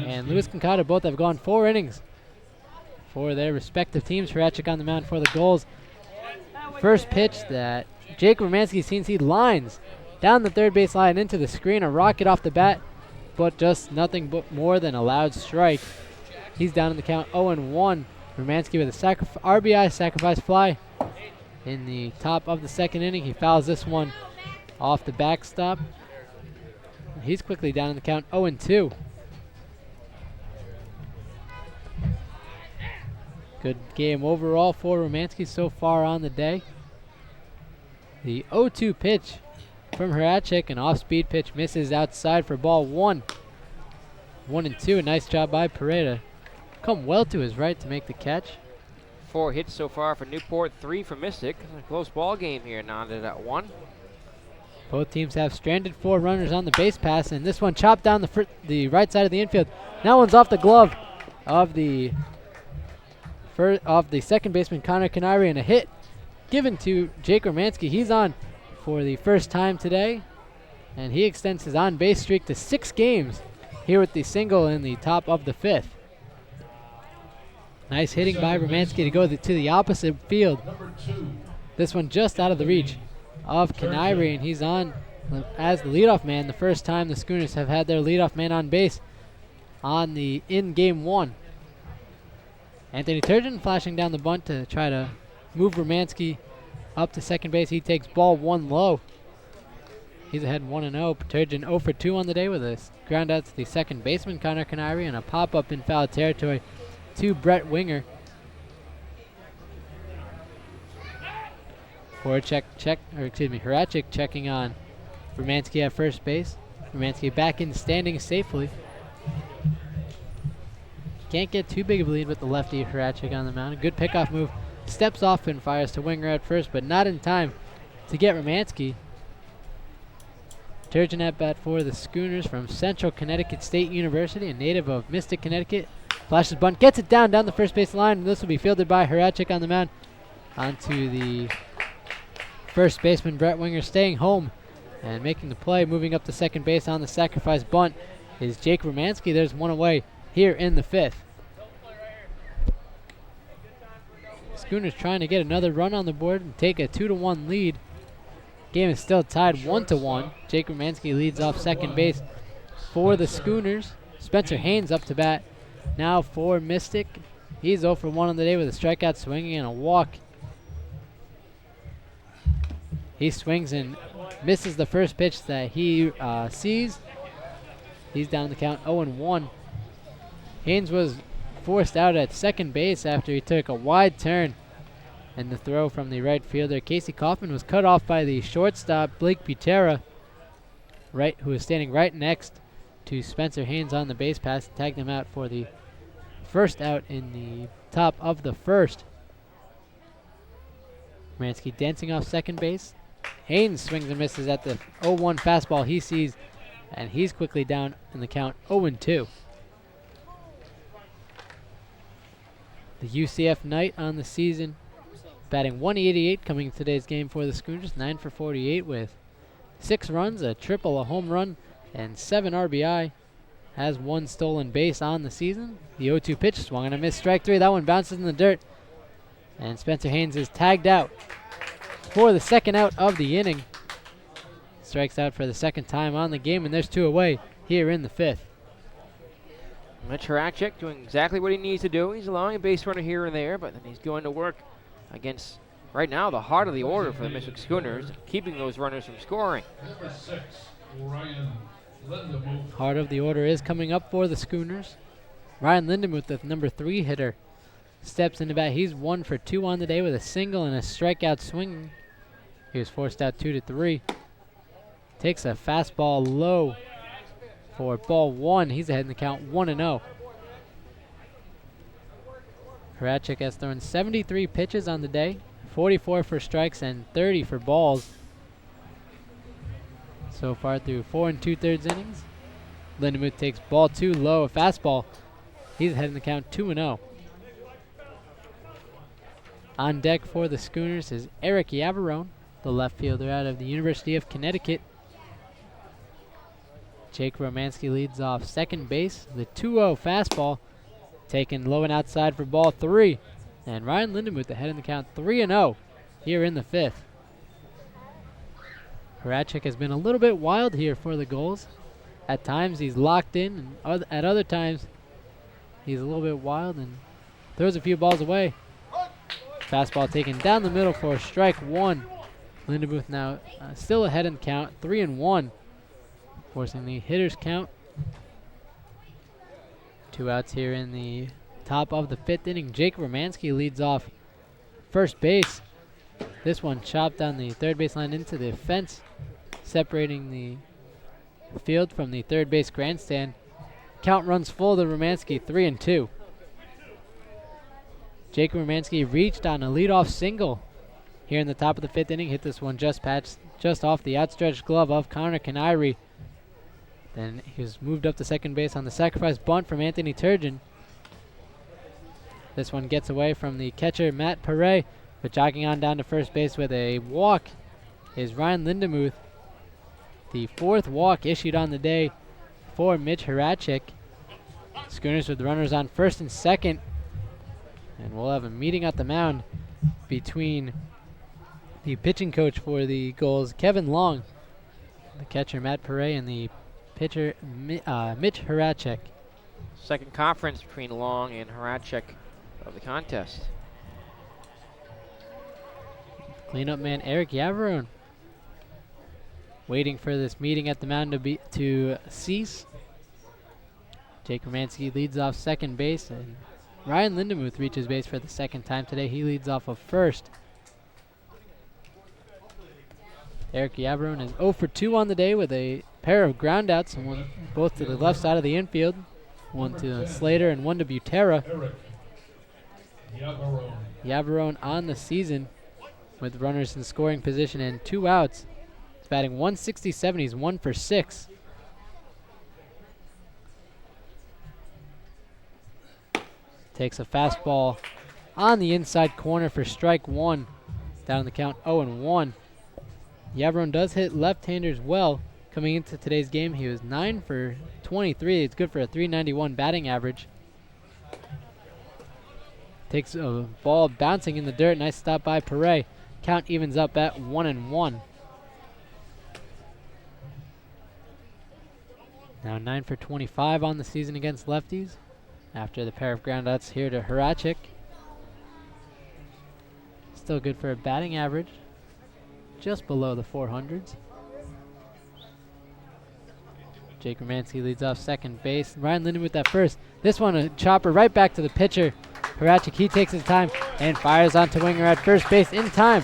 and Luis Concado both have gone 4 innings for their respective teams. Hrachik on the mound for the Gulls. First pitch that Jake Romanski seems he lines down the third base line into the screen, a rocket off the bat, but just nothing but more than a loud strike. He's down in the count 0-1. Romanski with a RBI sacrifice fly in the top of the second inning. He fouls this one off the backstop. He's quickly down in the count 0-2. Good game overall for Romanski so far on the day. The 0-2 pitch from Horacek, an off-speed pitch, misses outside for ball 1. 1-2, a nice job by Pereira. Come well to his right to make the catch.
4 hits so far for Newport, 3 for Mystic. A close ball game here, knotted at 1.
Both teams have stranded 4 runners on the base pass, and this one chopped down the right side of the infield. Now one's off the glove of the second baseman Connor Canary, and a hit given to Jake Romanski. He's on for the first time today, and he extends his on-base streak to 6 games here with the single in the top of the 5th. Nice hitting by Romanski to go to the opposite field. This one just out of the reach of Canary, and he's on as the leadoff man. The first time the Schooners have had their leadoff man on base in game 1. Anthony Turgeon flashing down the bunt to try to move Romanski up to second base. He takes ball 1 low. He's ahead 1-0. Turgeon 0 for 2 on the day with a ground out to the second baseman Connor Canary and a pop-up in foul territory to Brett Winger. Horacek checking on Romanski at first base. Romanski back in standing safely. Can't get too big of a lead with the lefty Horacek on the mound. A good pickoff move. Steps off and fires to Winger at first, but not in time to get Romanski. Turgeon at bat for the Schooners from Central Connecticut State University, a native of Mystic, Connecticut. Flashes bunt, gets it down the first base line, and this will be fielded by Horacek on the mound. Onto the first baseman, Brett Winger, staying home and making the play. Moving up to second base on the sacrifice bunt is Jake Romanski. There's one away here in the 5th. Schooners trying to get another run on the board and take a 2-1 lead. Game is still tied 1-1. Jake Romanski leads off second base for the Schooners. Spencer Haynes up to bat now for Mystic. He's 0 for 1 on the day with a strikeout, swinging and a walk. He swings and misses the first pitch that he sees. He's down the count 0-1. Haynes was forced out at second base after he took a wide turn, and the throw from the right fielder Casey Kaufman was cut off by the shortstop Blake Butera, who is standing right next to Spencer Haynes on the base pass. Tagged him out for the first out in the top of the 1st. Romanski dancing off second base. Haynes swings and misses at the 0-1 fastball he sees, and he's quickly down in the count 0-2. The UCF Knight on the season, batting 188, coming to today's game for the Schooners, 9 for 48 with 6 runs, a triple, a home run, and 7 RBI. Has 1 stolen base on the season. The 0-2 pitch swung and a miss, strike 3. That one bounces in the dirt, and Spencer Haynes is tagged out for the second out of the inning. Strikes out for the second time on the game, and there's 2 away here in the 5th.
Mitch Horacek doing exactly what he needs to do. He's allowing a base runner here and there, but then he's going to work against, right now, the heart of the order for the Mystic Schooners, keeping those runners from scoring.
Number 6, Ryan Lindemuth.
Heart of the order is coming up for the Schooners. Ryan Lindemuth, the number 3 hitter, steps into bat. He's 1 for 2 on the day with a single and a strikeout swinging. He was forced out 2-3. Takes a fastball low for ball 1. He's ahead in the count 1-0. Horacek has thrown 73 pitches on the day, 44 for strikes and 30 for balls. So far through 4 2/3 innings. Lindemuth takes ball 2 low, a fastball. He's ahead in the count 2-0. On deck for the Schooners is Eric Yavarone, the left fielder out of the University of Connecticut. Jake Romanski leads off second base. The 2-0 fastball taken low and outside for ball 3. And Ryan Lindemuth ahead in the count 3-0 here in the 5th. Horacek has been a little bit wild here for the Gulls. At times he's locked in, and at other times he's a little bit wild and throws a few balls away. Fastball taken down the middle for strike one. Lindenmuth now still ahead in the count, 3-1, forcing the hitter's count. 2 outs here in the top of the 5th inning. Jake Romanski leads off first base. This one chopped down the third base line into the fence, separating the field from the third base grandstand. Count runs full to Romanski, 3-2. Jake Romanski reached on a leadoff single here in the top of the 5th inning. Hit this one just off the outstretched glove of Connor Canary. Then he was moved up to second base on the sacrifice bunt from Anthony Turgeon. This one gets away from the catcher Matt Perret, but jogging on down to first base with a walk is Ryan Lindemuth. The 4th walk issued on the day for Mitch Horacek. Schooners with runners on first and second. And we'll have a meeting at the mound between the pitching coach for the Gulls, Kevin Long, the catcher Matt Perret, and the pitcher Mitch Horacek.
Second conference between Long and Horacek of the contest.
Cleanup man Eric Yavarone waiting for this meeting at the mound to cease. Jake Romanski leads off second base, and Ryan Lindemuth reaches base for the second time today. He leads off of first. Eric Yavarone is 0 for 2 on the day with a pair of groundouts, one both to the left side of the infield, one to Slater and one to Butera.
Eric Yavarone.
Yavarone on the season with runners in scoring position and 2 outs. He's batting .167. He's 1 for 6. Takes a fastball on the inside corner for strike one. Down in the count 0-1. Yavarone does hit left-handers well. Coming into today's game, he was 9 for 23. It's good for a .391 batting average. Takes a ball bouncing in the dirt. Nice stop by Perret. Count evens up at 1-1. Now 9 for 25 on the season against lefties. After the pair of groundouts here to Horacek. Still good for a batting average, just below the 400s. Jake Romanski leads off second base. Ryan Lindemuth at first. This one a chopper right back to the pitcher. Horacek, he takes his time and fires onto Winger at first base in time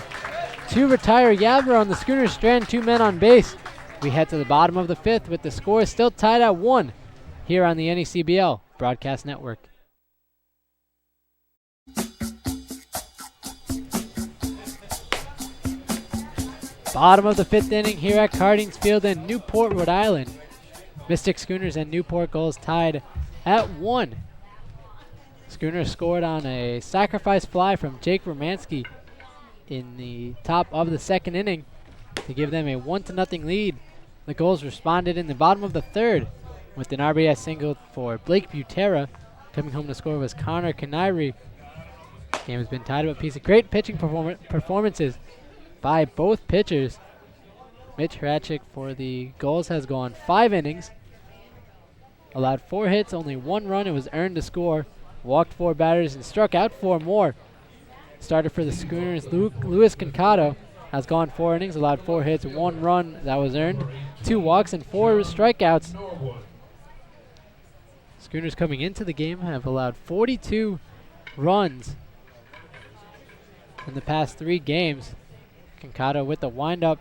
to retire Yavarone. The Schooners strand 2 men on base. We head to the bottom of the 5th with the score still tied at 1 here on the NECBL Broadcast Network. Bottom of the 5th inning here at Cardings Field in Newport, Rhode Island. Mystic Schooners and Newport Gulls tied at 1. Schooners scored on a sacrifice fly from Jake Romanski in the top of the 2nd inning to give them a 1-0 lead. The Gulls responded in the bottom of the 3rd with an RBI single for Blake Butera. Coming home to score was Connor Canary. Game has been tied up a piece of great pitching performances by both pitchers. Mitch Horacek for the Gulls has gone 5 innings, allowed 4 hits, only 1 run. It was earned to score, walked 4 batters, and struck out 4 more. Starter for the Schooners, Luis Concado, has gone 4 innings, allowed 4 hits, 1 run that was earned, 2 walks, and 4 strikeouts. Schooners coming into the game have allowed 42 runs in the past 3 games. Concado with the windup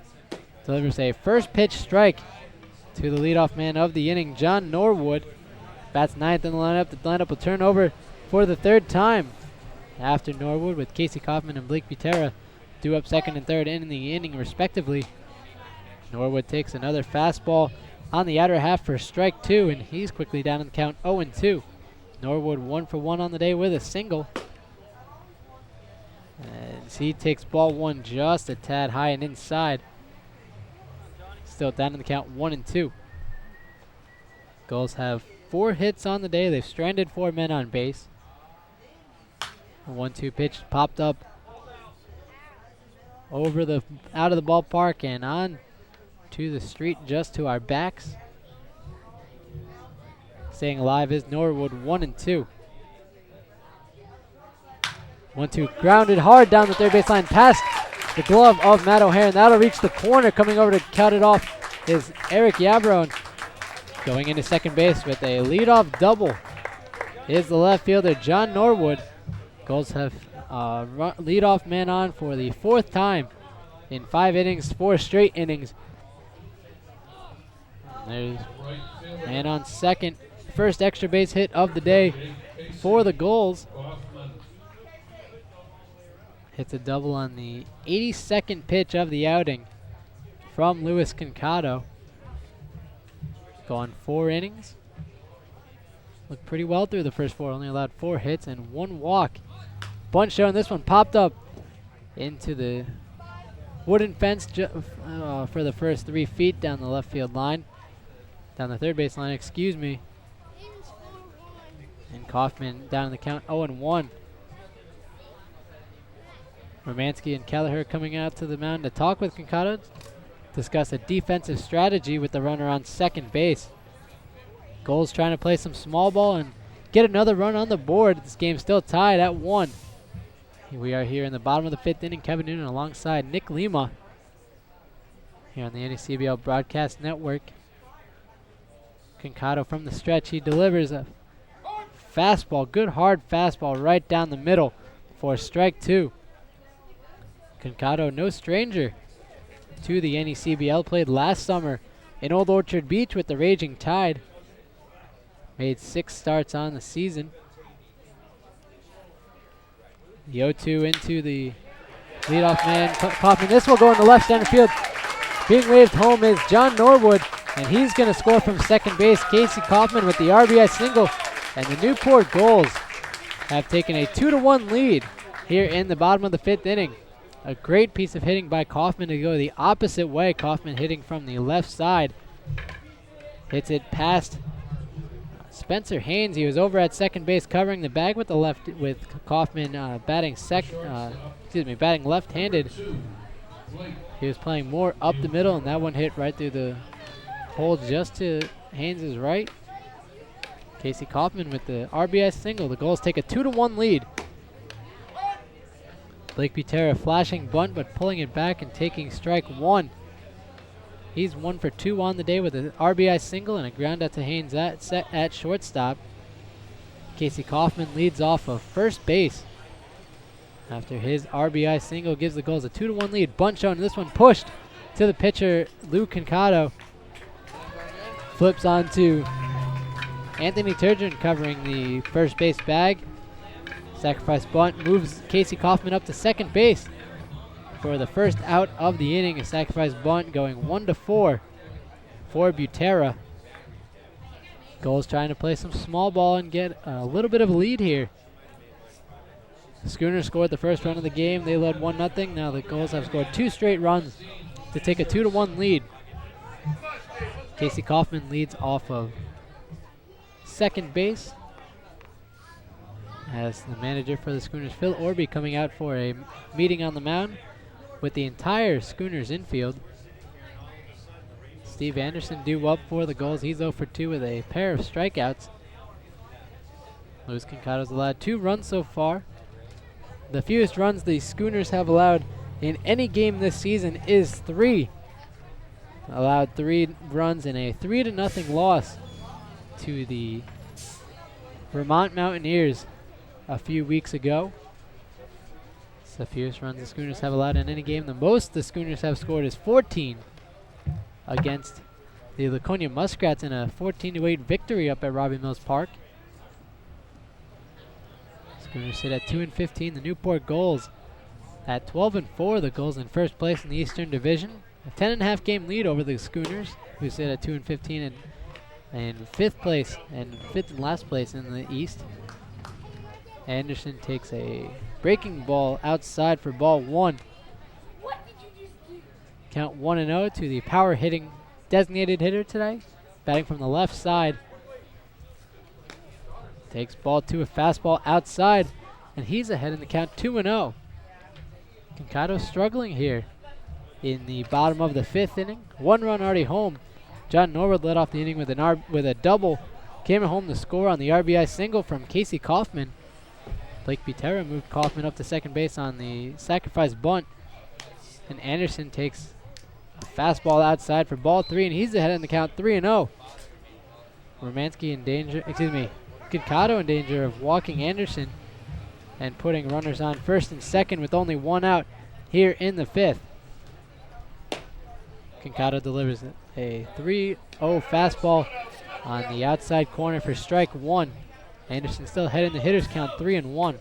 delivers a first pitch strike to the leadoff man of the inning, John Norwood. Bats 9th in the lineup. The lineup will turn over for the 3rd time after Norwood, with Casey Kaufman and Blake Butera due up 2nd and 3rd in the inning respectively. Norwood takes another fastball on the outer half for strike 2, and he's quickly down in the count 0-2. Norwood 1 for 1 on the day with a single. And he takes ball 1 just a tad high and inside. Still down in the count 1-2. Gulls have 4 hits on the day. They've stranded 4 men on base. A 1-2 pitch popped up over the out of the ballpark and on to the street just to our backs. Staying alive is Norwood, 1-2. 1-2, grounded hard down the third baseline, past the glove of Matt O'Hare, and that'll reach the corner. Coming over to count it off is Eric Yabrone. Going into second base with a leadoff double is the left fielder, John Norwood. Gulls have leadoff man on for the 4th time in 5 innings, 4 straight innings. There's man on second. First extra base hit of the day for the Gulls. Hits a double on the 82nd pitch of the outing from Luis Concado. Gone 4 innings. Looked pretty well through the first 4. Only allowed 4 hits and 1 walk. Bunt showing this one popped up into the wooden fence for the first 3 feet down the left field line. Down the third base line, excuse me. And Kaufman down in the count 0-1. Romansky and Kelleher coming out to the mound to talk with Concado. Discuss a defensive strategy with the runner on second base. Gulls trying to play some small ball and get another run on the board. This game's still tied at 1. We are here in the bottom of the 5th inning. Kevin Noonan alongside Nick Lima here on the NECBL Broadcast Network. Concado from the stretch. He delivers a fastball, good hard fastball right down the middle for strike 2. Concado, no stranger to the NECBL, played last summer in Old Orchard Beach with the Raging Tide. Made 6 starts on the season. The 0-2 into the leadoff man, Kaufman. This will go in the left center field. Being waved home is John Norwood, and he's going to score from second base. Casey Kaufman with the RBI single, and the Newport Gulls have taken a 2-1 lead here in the bottom of the 5th inning. A great piece of hitting by Kaufman to go the opposite way. Kaufman hitting from the left side. Hits it past Spencer Haynes. He was over at second base covering the bag with the left, with Kaufman batting left-handed. He was playing more up the middle, and that one hit right through the hole just to Haynes' right. Casey Kaufman with the RBI single. The Gulls take a 2-1 lead. Blake Butera flashing bunt, but pulling it back and taking strike 1. He's 1 for 2 on the day with an RBI single and a ground out to Haynes at shortstop. Casey Kaufman leads off of first base after his RBI single gives the Gulls a 2-1 lead. Bunt shown, this one pushed to the pitcher, Lou Concado. Flips on to Anthony Turgeon covering the first base bag. Sacrifice bunt moves Casey Kaufman up to second base for the first out of the inning. A sacrifice bunt going 1-4 for Butera. Gulls trying to play some small ball and get a little bit of a lead here. Schooners scored the first run of the game. They led 1-0. Now the Gulls have scored 2 straight runs to take a 2-1 lead. Casey Kaufman leads off of second base as the manager for the Schooners, Phil Orby, coming out for a meeting on the mound with the entire Schooners infield. Steve Anderson due up for the Gulls. He's 0 for 2 with a pair of strikeouts. Luis Concado's allowed 2 runs so far. The fewest runs the Schooners have allowed in any game this season is 3. Allowed 3 runs in a 3-0 loss to the Vermont Mountaineers a few weeks ago. It's the fewest runs the Schooners have allowed in any game. The most the Schooners have scored is 14 against the Laconia Muskrats in a 14-8 victory up at Robbie Mills Park. Schooners sit at 2-15. The Newport Gulls at 12-4. The Gulls in first place in the Eastern Division. A 10.5 game lead over the Schooners, who sit at 2-15 and fifth place and fifth and last place in the East. Anderson takes a breaking ball outside for ball 1. Count 1-0 to the power hitting designated hitter today, batting from the left side. Takes ball 2, a fastball outside, and he's ahead in the count 2-0. Concado struggling here in the bottom of the 5th inning. 1 run already home. John Norwood led off the inning with a double. Came home to score on the RBI single from Casey Kaufman. Blake Butera moved Kaufman up to second base on the sacrifice bunt. And Anderson takes a fastball outside for ball 3, and he's ahead in the count 3-0. Kincado in danger of walking Anderson and putting runners on first and second with only 1 out here in the 5th. Kincado delivers a 3-0 fastball on the outside corner for strike 1. Anderson still ahead in the hitters count 3-1.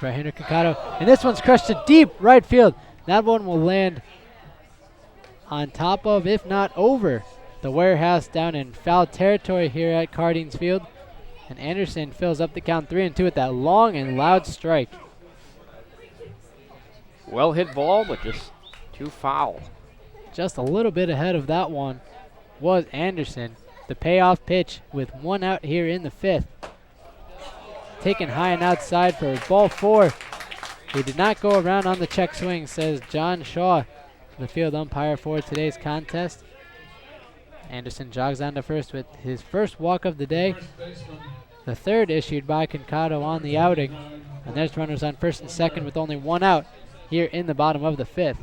Right-hander Kincado, and this one's crushed to deep right field. That one will land on top of, if not over, the warehouse down in foul territory here at Cardines Field. And Anderson fills up the count 3-2 with that long and loud strike.
Well hit ball, but just too foul.
Just a little bit ahead of that one was Anderson. The payoff pitch with 1 out here in the 5th. Taken high and outside for ball 4. He did not go around on the check swing, says John Shaw, the field umpire for today's contest. Anderson jogs on to first with his first walk of the day. The 3rd issued by Kincado on the outing. And there's runners on first and second with only 1 out here in the bottom of the 5th.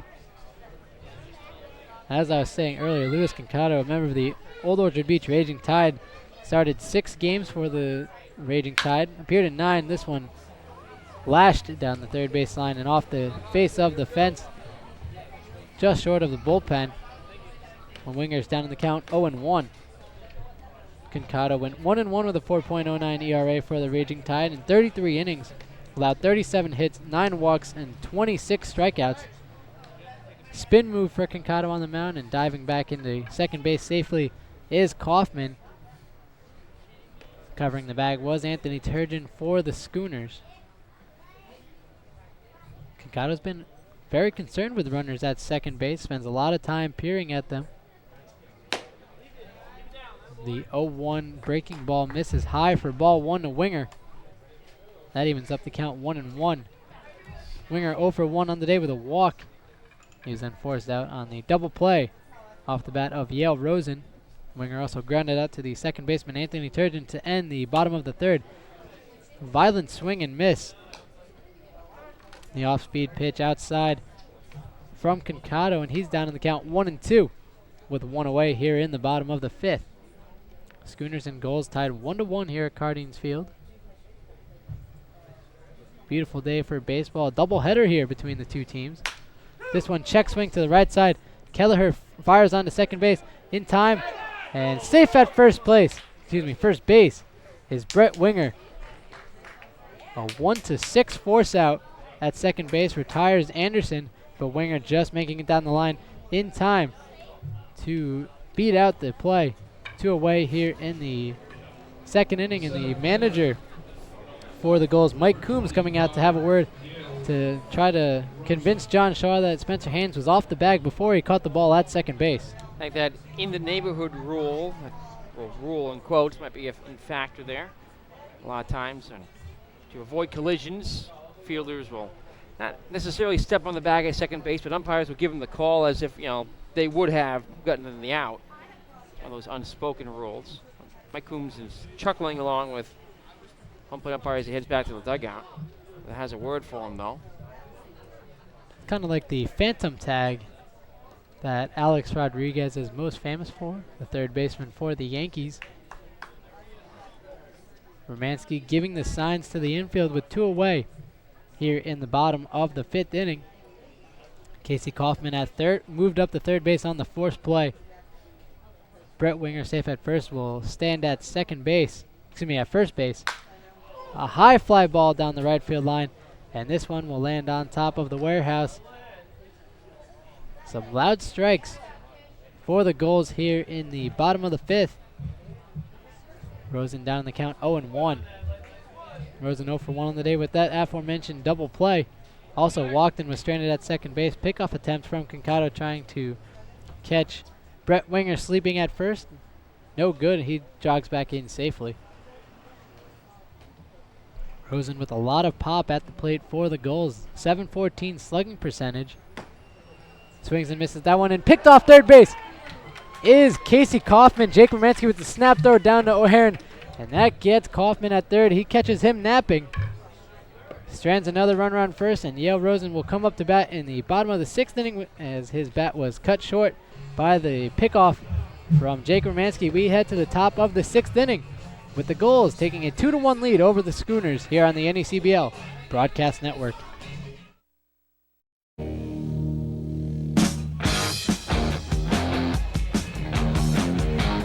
As I was saying earlier, Louis Kincado, a member of the Old Orchard Beach Raging Tide, started 6 games for the Raging Tide, appeared in 9. This one lashed down the third base line and off the face of the fence, just short of the bullpen. When Winger's down in the count 0-1. Kincado went 1-1 with a 4.09 ERA for the Raging Tide in 33 innings, allowed 37 hits, 9 walks, and 26 strikeouts. Spin move for Kincado on the mound, and diving back into second base safely is Kaufman. Covering the bag was Anthony Turgeon for the Schooners. Kincado's been very concerned with runners at second base, spends a lot of time peering at them. The 0-1 breaking ball misses high for ball 1 to Winger. That evens up the count 1-1. Winger 0 for 1 on the day with a walk. He was then forced out on the double play off the bat of Yale Rosen. Winger also grounded out to the second baseman Anthony Turgeon to end the bottom of the 3rd. Violent swing and miss. The off-speed pitch outside from Kincado, and he's down in the count 1-2 with 1 away here in the bottom of the 5th. Schooners and Gulls tied 1-1 here at Cardines Field. Beautiful day for baseball. A doubleheader here between the two teams. This one check swing to the right side. Kelleher fires onto second base in time, and safe at first base is Brett Winger. A 1-6 force out at second base retires Anderson, but Winger just making it down the line in time to beat out the play. 2 away here in the 2nd inning, and the manager for the Gulls, Mike Coombs, coming out to have a word to try to convince John Shaw that Spencer Haynes was off the bag before he caught the ball at second base.
I think that in the neighborhood rule, well, rule in quotes might be a factor there. A lot of times, and to avoid collisions, fielders will not necessarily step on the bag at second base, but umpires will give them the call as if, they would have gotten in the out. One of those unspoken rules. Mike Coombs is chuckling along with home plate umpire as he heads back to the dugout. That has a word for him, though.
Kind of like the phantom tag that Alex Rodriguez is most famous for, the third baseman for the Yankees. Romanski giving the signs to the infield with 2 away here in the bottom of the 5th inning. Casey Kaufman at third, moved up to third base on the forced play. Brett Winger, safe at first, will stand at at first base. A high fly ball down the right field line, and this one will land on top of the warehouse. Some loud strikes for the Gulls here in the bottom of the 5th. Rosen down in the count 0-1. Rosen 0 for 1 on the day with that aforementioned double play. Also walked and was stranded at second base. Pickoff attempts from Kincado trying to catch Brett Winger sleeping at first. No good. He jogs back in safely. Rosen with a lot of pop at the plate for the Gulls. 714 slugging percentage. Swings and misses that one and picked off third base is Casey Kaufman. Jake Romansky with the snap throw down to O'Haron. And that gets Kaufman at third. He catches him napping. Strands another runner on first, and Yale Rosen will come up to bat in the bottom of the 6th inning as his bat was cut short by the pickoff from Jake Romansky. We head to the top of the 6th inning with the Gulls taking a 2-1 lead over the Schooners here on the NECBL Broadcast Network.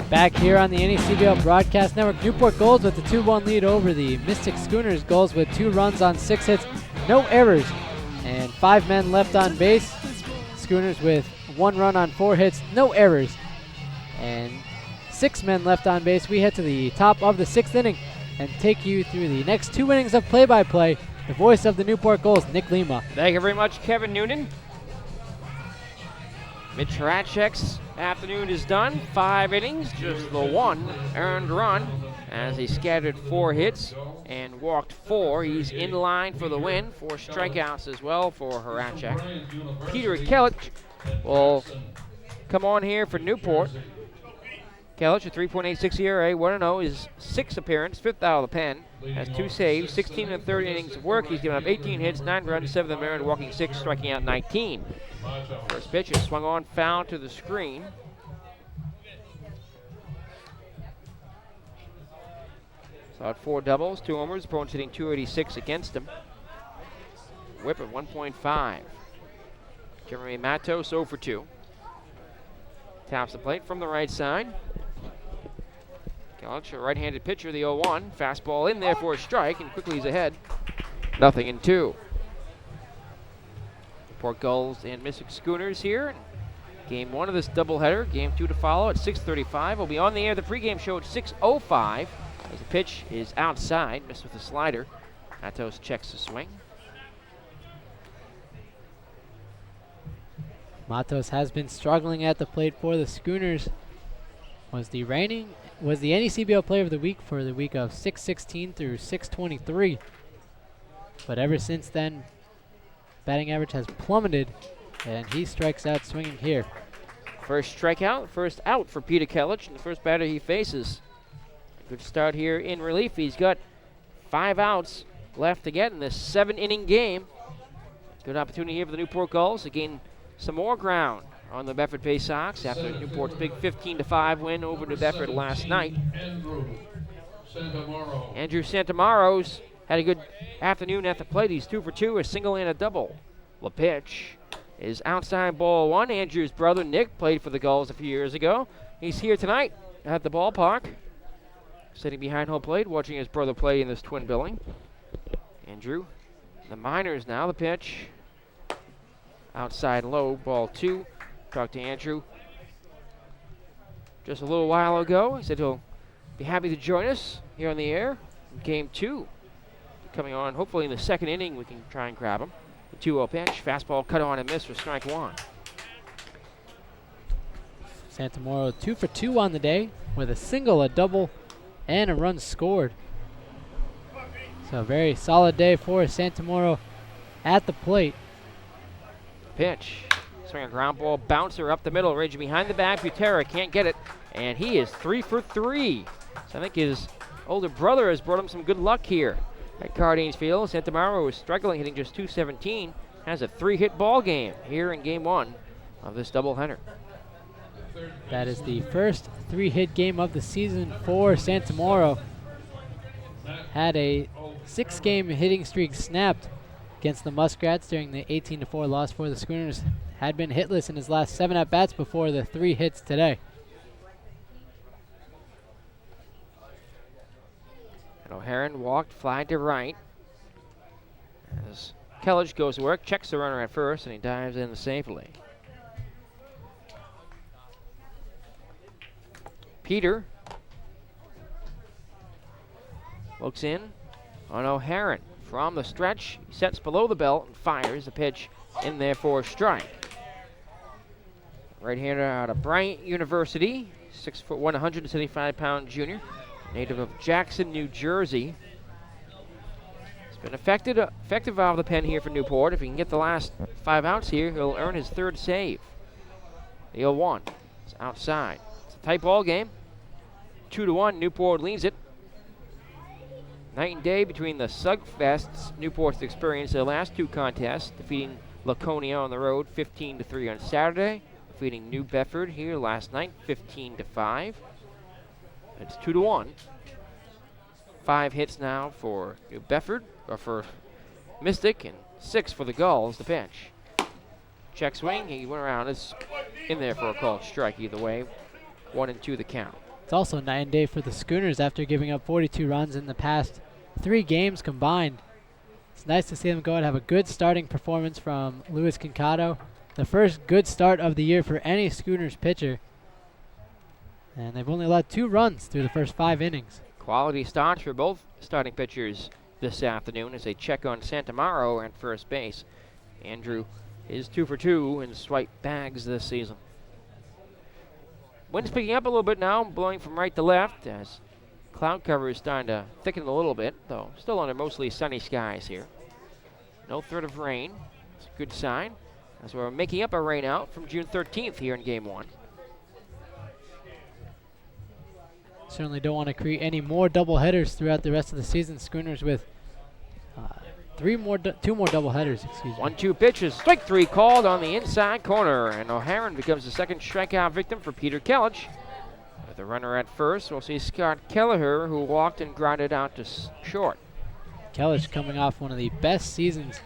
Back here on the NECBL Broadcast Network, Newport Gulls with the 2-1 lead over the Mystic Schooners. Gulls with 2 runs on 6 hits, no errors, and 5 men left on base. Schooners with 1 run on 4 hits, no errors, and 6 men left on base. We head to the top of the 6th inning and take you through the next 2 innings of play-by-play. The voice of the Newport Gulls, Nick Lima.
Thank you very much, Kevin Noonan. Mitch Horacek's afternoon is done. 5 innings, just the 1 earned run as he scattered 4 hits and walked 4. He's in line for the win. 4 strikeouts as well for Horacek. Peter Kelich will come on here for Newport. Kelich, a 3.86 ERA, 1-0, his 6th appearance, 5th out of the pen, has 2 saves, 16 and 30 innings of work. He's given up 18 hits, 9 runs, 7 of them earned, walking 6, striking out 19. First pitch is swung on, foul to the screen. Saw 4 doubles, 2 homers, opponents hitting 286 against him. Whip of 1.5. Jeremy Matos 0 for 2. Taps the plate from the right side. Kelich, a right-handed pitcher, the 0-1. Fastball in there for a strike, and quickly he's ahead. 0-2. Newport Gulls and Mystic Schooners here. Game 1 of this doubleheader. Game 2 to follow at 6:35. We'll be on the air. The pregame show at 6:05. As the pitch is outside, missed with a slider. Matos checks the swing.
Matos has been struggling at the plate for the Schooners. Was the NECBL Player of the Week for the week of 6/16 through 6/23. But ever since then, batting average has plummeted, and he strikes out swinging here.
First strikeout, first out for Peter Kelich, and the first batter he faces. Good start here in relief. He's got 5 outs left to get in this 7-inning game. Good opportunity here for the Newport Gulls to gain some more ground on the Bedford Bay Sox after Newport's big 15-5 win over New Bedford last night. Andrew Santamaro's had a good afternoon at the plate. He's 2 for 2, a single and a double. The pitch is outside ball 1. Andrew's brother Nick played for the Gulls a few years ago. He's here tonight at the ballpark, sitting behind home plate, watching his brother play in this twin billing. Andrew, the minors now. The pitch outside low, ball 2. Talked to Andrew just a little while ago. He said he'll be happy to join us here on the air. Game 2 coming on. Hopefully in the 2nd inning we can try and grab him. The 2-0 pitch, fastball cut on and miss for strike 1.
Santamoro 2 for 2 on the day with a single, a double, and a run scored. So a very solid day for Santamoro at the plate.
Pitch. Swing a ground ball, bouncer up the middle, range behind the back. Butera can't get it, and he is 3 for 3. So I think his older brother has brought him some good luck here at Cardines Field. Santamaro is struggling, hitting just .217. Has a 3-hit ball game here in Game 1 of this doubleheader.
That is the first 3-hit game of the season for Santamoro. Had a 6-game hitting streak snapped against the Muskrats during the 18-4 loss for the Schooners. Had been hitless in his last 7 at-bats before the 3 hits today.
And O'Haron walked, fly to right. As Kelich goes to work, checks the runner at first, and he dives in safely. Peter looks in on O'Haron. From the stretch, he sets below the belt and fires the pitch in there for a strike. Right-hander out of Bryant University, 6'1", 175-pound junior, native of Jackson, New Jersey. Been effective out of the pen here for Newport. If he can get the last 5 outs here, he'll earn his 3rd save. The 0-1. It's outside. It's a tight ball game. 2-1. Newport leads it. Night and day between the Sugfests Newport's experienced their last 2 contests, defeating Laconia on the road 15-3 on Saturday, defeating New Bedford here last night 15-5. It's 2-1. 5 hits now for New Bedford, or for Mystic, and 6 for the Gulls, the bench. Check swing, he went around, is in there for a called strike either way. 1-2 the count.
It's also night and day for the Schooners after giving up 42 runs in the past 3 games combined. It's nice to see them go and have a good starting performance from Luis Kincado. The first good start of the year for any Schooners pitcher. And they've only allowed 2 runs through the first 5 innings.
Quality starts for both starting pitchers this afternoon as they check on Santamaro at first base. Andrew is 2 for 2 in swipe bags this season. Wind's picking up a little bit now, blowing from right to left as cloud cover is starting to thicken a little bit, though still under mostly sunny skies here. No threat of rain. It's a good sign as we're making up a rain out from June 13th here in Game 1.
Certainly don't want to create any more doubleheaders throughout the rest of the season. Schooners with 2 more doubleheaders, excuse me.
1-2 pitches, strike 3 called on the inside corner, and O'Haron becomes the second strikeout victim for Peter Kellich. With the runner at first, we'll see Scott Kelleher, who walked and grounded out to short.
Kellich, coming off one of the best seasons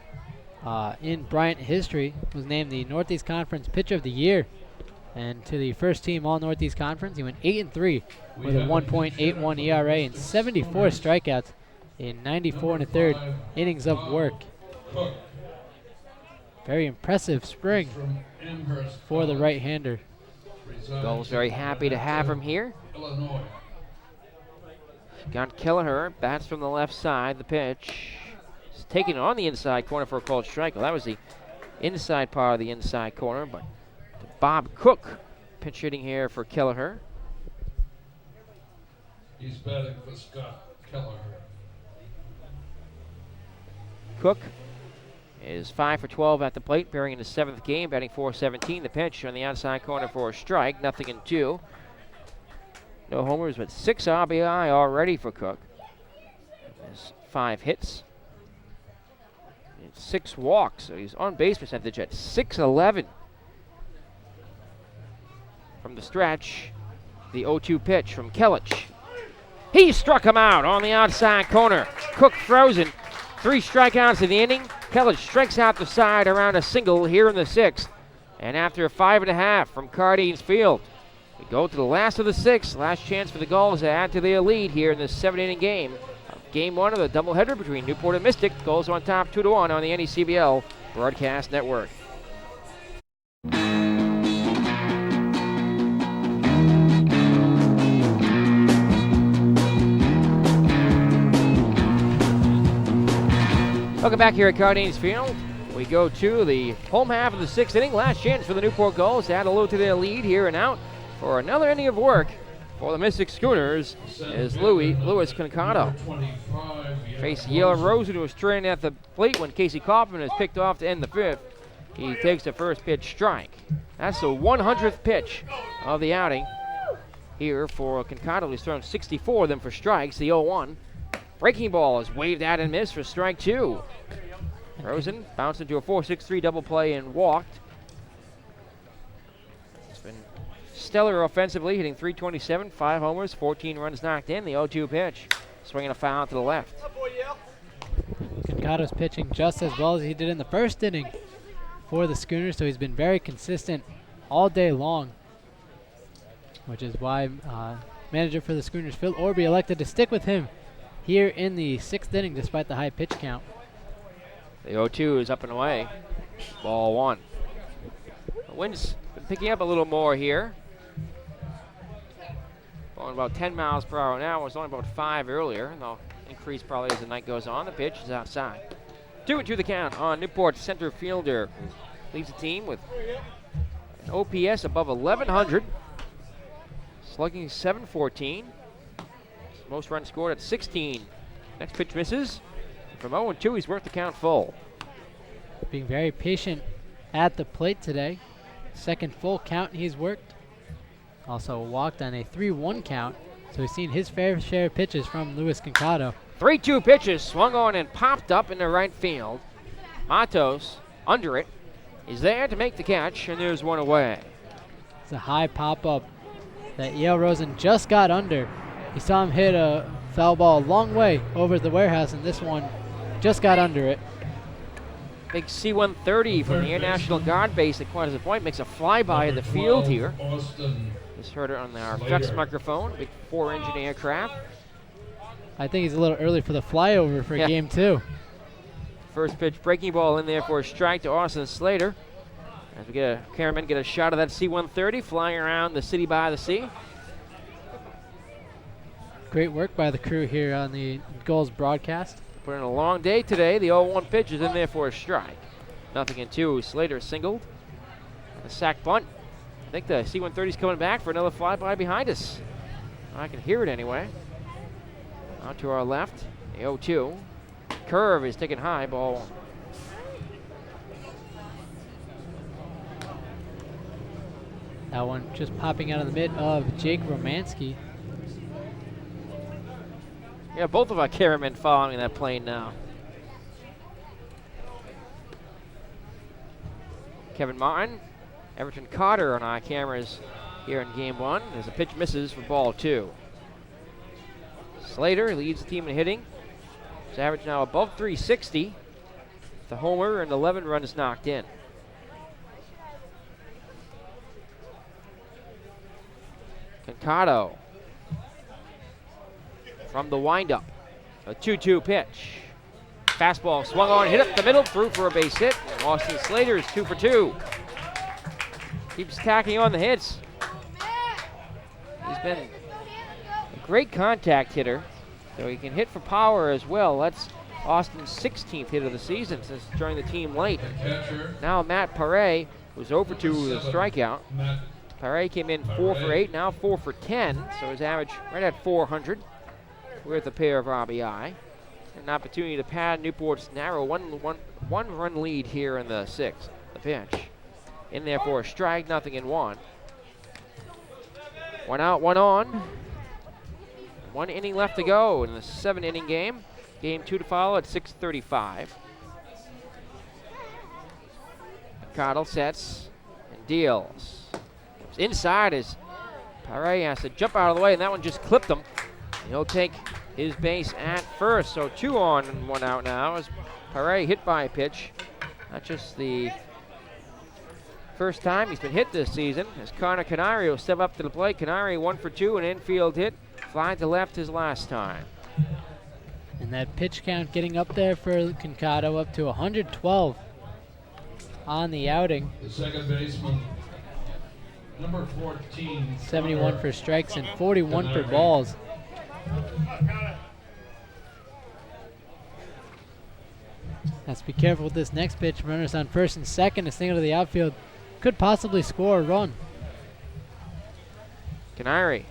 in Bryant history, was named the Northeast Conference Pitcher of the Year. And to the first team All Northeast Conference, he went 8-3 with a 1.81 ERA and 74 strikeouts in 94 1/3 innings of work. Very impressive spring for the right-hander.
Gulls very happy to have him here. Scott Kelleher bats from the left side. The pitch is taken on the inside corner for a called strike. Well, that was the inside part of the inside corner, but Bob Cook pinch hitting here for Kelleher.
He's batting for Scott Kelleher.
Cook is 5 for 12 at the plate, bearing in his 7th game, batting .417. The pitch on the outside corner for a strike, 0-2. No homers, but 6 RBI already for Cook. There's 5 hits and 6 walks, so he's on base percentage at .611. From the stretch, the 0-2 pitch from Kellich. He struck him out on the outside corner. Cook frozen. 3 strikeouts in the inning. Kellich strikes out the side around a single here in the 6th. And after a 5.5 from Cardines Field, we go to the last of the 6th. Last chance for the Gulls to add to their lead here in this 7-inning game. Game 1 of the doubleheader between Newport and Mystic. Gulls on top 2-1 on the NECBL Broadcast Network. Welcome back here at Cardines Field. We go to the home half of the 6th inning. Last chance for the Newport Gulls to add a little to their lead here and out for another inning of work for the Mystic Schooners is Luis Kincado. Face Yale Rosen, who was trailing at the plate when Casey Kaufman is picked off to end the 5th. He takes the first pitch strike. That's the 100th pitch of the outing here for Kincado. He's thrown 64 of them for strikes. The 0-1. Breaking ball is waved at and missed for strike 2. Rosen bounced into a 4-6-3 double play and walked. It's been stellar offensively, hitting .327, 5 homers, 14 runs knocked in. The 0-2 pitch, swinging a foul to the left.
Kincado's pitching just as well as he did in the first inning for the Schooners, so he's been very consistent all day long, which is why manager for the Schooners, Phil Orby, elected to stick with him here in the 6th inning despite the high pitch count.
The 0-2 is up and away. Ball 1. The wind's been picking up a little more here. Blowing about 10 miles per hour now. It was only about 5 earlier, and they'll increase probably as the night goes on. The pitch is outside. 2-2 the count on Newport's center fielder. Leads the team with an OPS above 1,100. Slugging .714. Most runs scored at 16. Next pitch misses. From 0-2, he's worked the count full.
Being very patient at the plate today. Second full count he's worked. Also walked on a 3-1 count. So he's seen his fair share of pitches from Luis Concado.
3-2 pitches, swung on and popped up into right field. Matos, under it, is there to make the catch, and there's one away.
It's a high pop-up that Yale Rosen just got under. He saw him hit a foul ball a long way over the warehouse, and this one just got under it.
Big C-130 from the Air National Guard base at Quantico Point makes a flyby of the field here. Just heard it on our FX microphone, big 4-engine aircraft.
I think he's a little early for the flyover for game 2.
First pitch breaking ball in there for a strike to Austin Slater. As we get a cameraman get a shot of that C-130 flying around the city by the sea.
Great work by the crew here on the Gulls broadcast.
Put in a long day today. The 0-1 pitch is in there for a strike. 0-2. Slater singled. A sack bunt. I think the C-130 is coming back for another flyby behind us. I can hear it anyway. Out to our left. The 0-2. Curve is taken high. Ball 1.
That one just popping out of the mid of Jake Romanski.
Yeah, both of our cameramen following that plane now. Kevin Martin, Everton Carter on our cameras here in game 1 as the pitch misses for ball 2. Slater leads the team in hitting. His average now above 360. The homer and 11 runs knocked in. Concado from the windup. A 2-2 pitch. Fastball swung on, hit up the middle, through for a base hit. Austin Slater is 2 for 2. Keeps tacking on the hits. He's been a great contact hitter, so he can hit for power as well. That's Austin's 16th hit of the season since joining the team late. Now Matt Paré, who's over 2 with a strikeout. Paré came in 4 for 8, now 4 for 10, so his average right at 400 with a pair of RBI. An opportunity to pad Newport's narrow one-run lead here in the 6th. The pitch in there for a strike, 0-1. 1 out, 1 on. 1 inning left to go in the 7-inning game. Game 2 to follow at 6:35. Cottle sets and deals. Inside as Paré has to jump out of the way, and that one just clipped him. And he'll take his base at first. So 2 on and 1 out now as Paré hit by a pitch. Not just the first time he's been hit this season, as Connor Canary will step up to the plate. Canary 1 for 2, an infield hit. Fly to left his last time.
And that pitch count getting up there for Concado, up to 112 on the outing.
The second baseman, number 14.
71 for strikes and 41 for balls. Has to be careful with this next pitch. Runners on first and second. A single to the outfield could possibly score a run.
Canary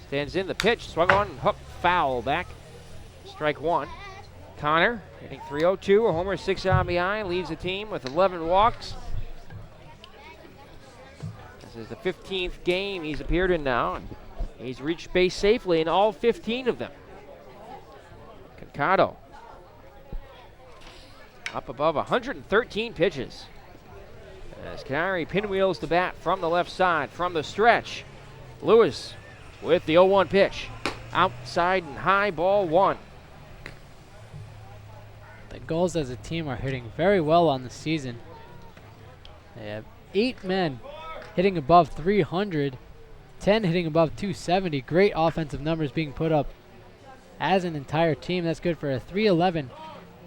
stands in the pitch, swung on, hook, foul back. Strike 1. Connor hitting .302, a homer, 6 RBI, leads the team with 11 walks. This is the 15th game he's appeared in now, and he's reached base safely in all 15 of them. Concado up above 113 pitches. As Canary pinwheels the bat from the left side, from the stretch. Lewis with the 0-1 pitch. Outside and high, ball 1.
The Gulls as a team are hitting very well on the season. They have 8 men hitting above 300, 10 hitting above 270. Great offensive numbers being put up as an entire team. That's good for a .311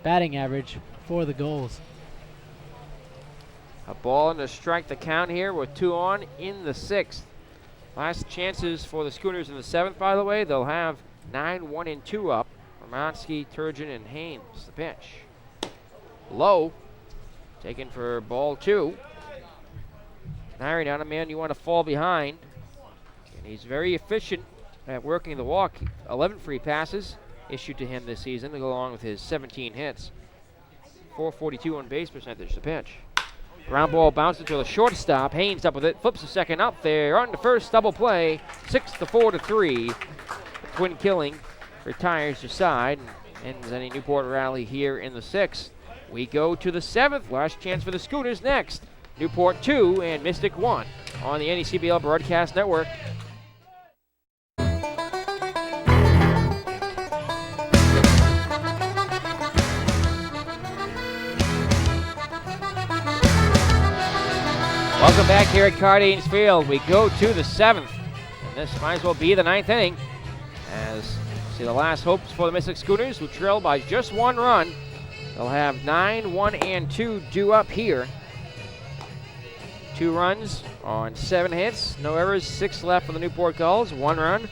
batting average for the Gulls.
A ball and a strike the count here with 2 on in the 6th. Last chances for the Schooners in the 7th, by the way. They'll have 9, 1, and 2 up. Romanski, Turgeon, and Haynes. The pitch. Low. Taken for ball 2. Canary, not a man you want to fall behind. And he's very efficient at working the walk. 11 free passes. issued to him this season to go along with his 17 hits. 442 on base percentage. The pitch. Ground ball bounces to the shortstop. Haynes up with it. Flips the second up there. On to first. Double play. 6-4-3. The Twin Killing retires to side and ends any Newport rally here in the 6th. We go to the 7th. Last chance for the Schooners next. Newport 2 and Mystic 1 on the NECBL Broadcast Network. Welcome back here at Cardines Field. We go to the 7th, and this might as well be the 9th inning. As see the last hopes for the Mystic Schooners, who trail by just 1 run. They'll have 9, 1, and 2 due up here. 2 runs on 7 hits, no errors, 6 left for the Newport Gulls. 1 run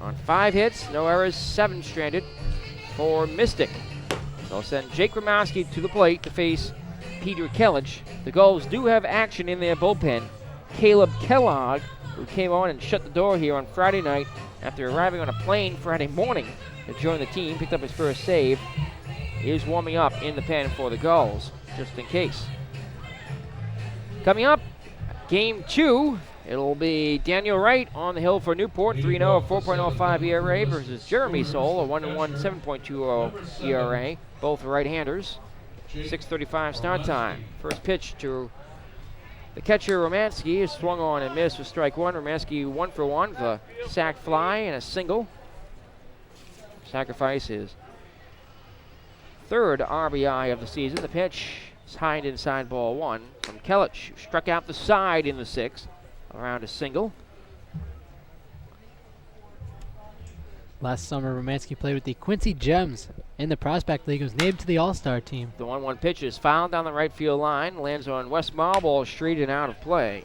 on 5 hits, no errors, 7 stranded for Mystic. They'll send Jake Romowski to the plate to face Peter Kellich. The Gulls do have action in their bullpen. Caleb Kellogg, who came on and shut the door here on Friday night after arriving on a plane Friday morning to join the team, picked up his first save, is warming up in the pen for the Gulls, just in case. Coming up, Game 2, it'll be Daniel Wright on the hill for Newport, 3-0, 4.05 ERA versus Jeremy Soul, a 1-1, 7.20 ERA, both right-handers. 6:35 start time. First pitch to the catcher, Romansky, is swung on and missed for strike 1. Romansky 1 for 1 with a sac fly and a single. Sacrifice his 3rd RBI of the season. The pitch is high and inside, ball 1 from Kellich, who struck out the side in the 6th around a single.
Last summer, Romansky played with the Quincy Gems in the Prospect League and was named to the All-Star team.
The 1-1 pitch is fouled down the right field line, lands on West Marlball, straight and out of play.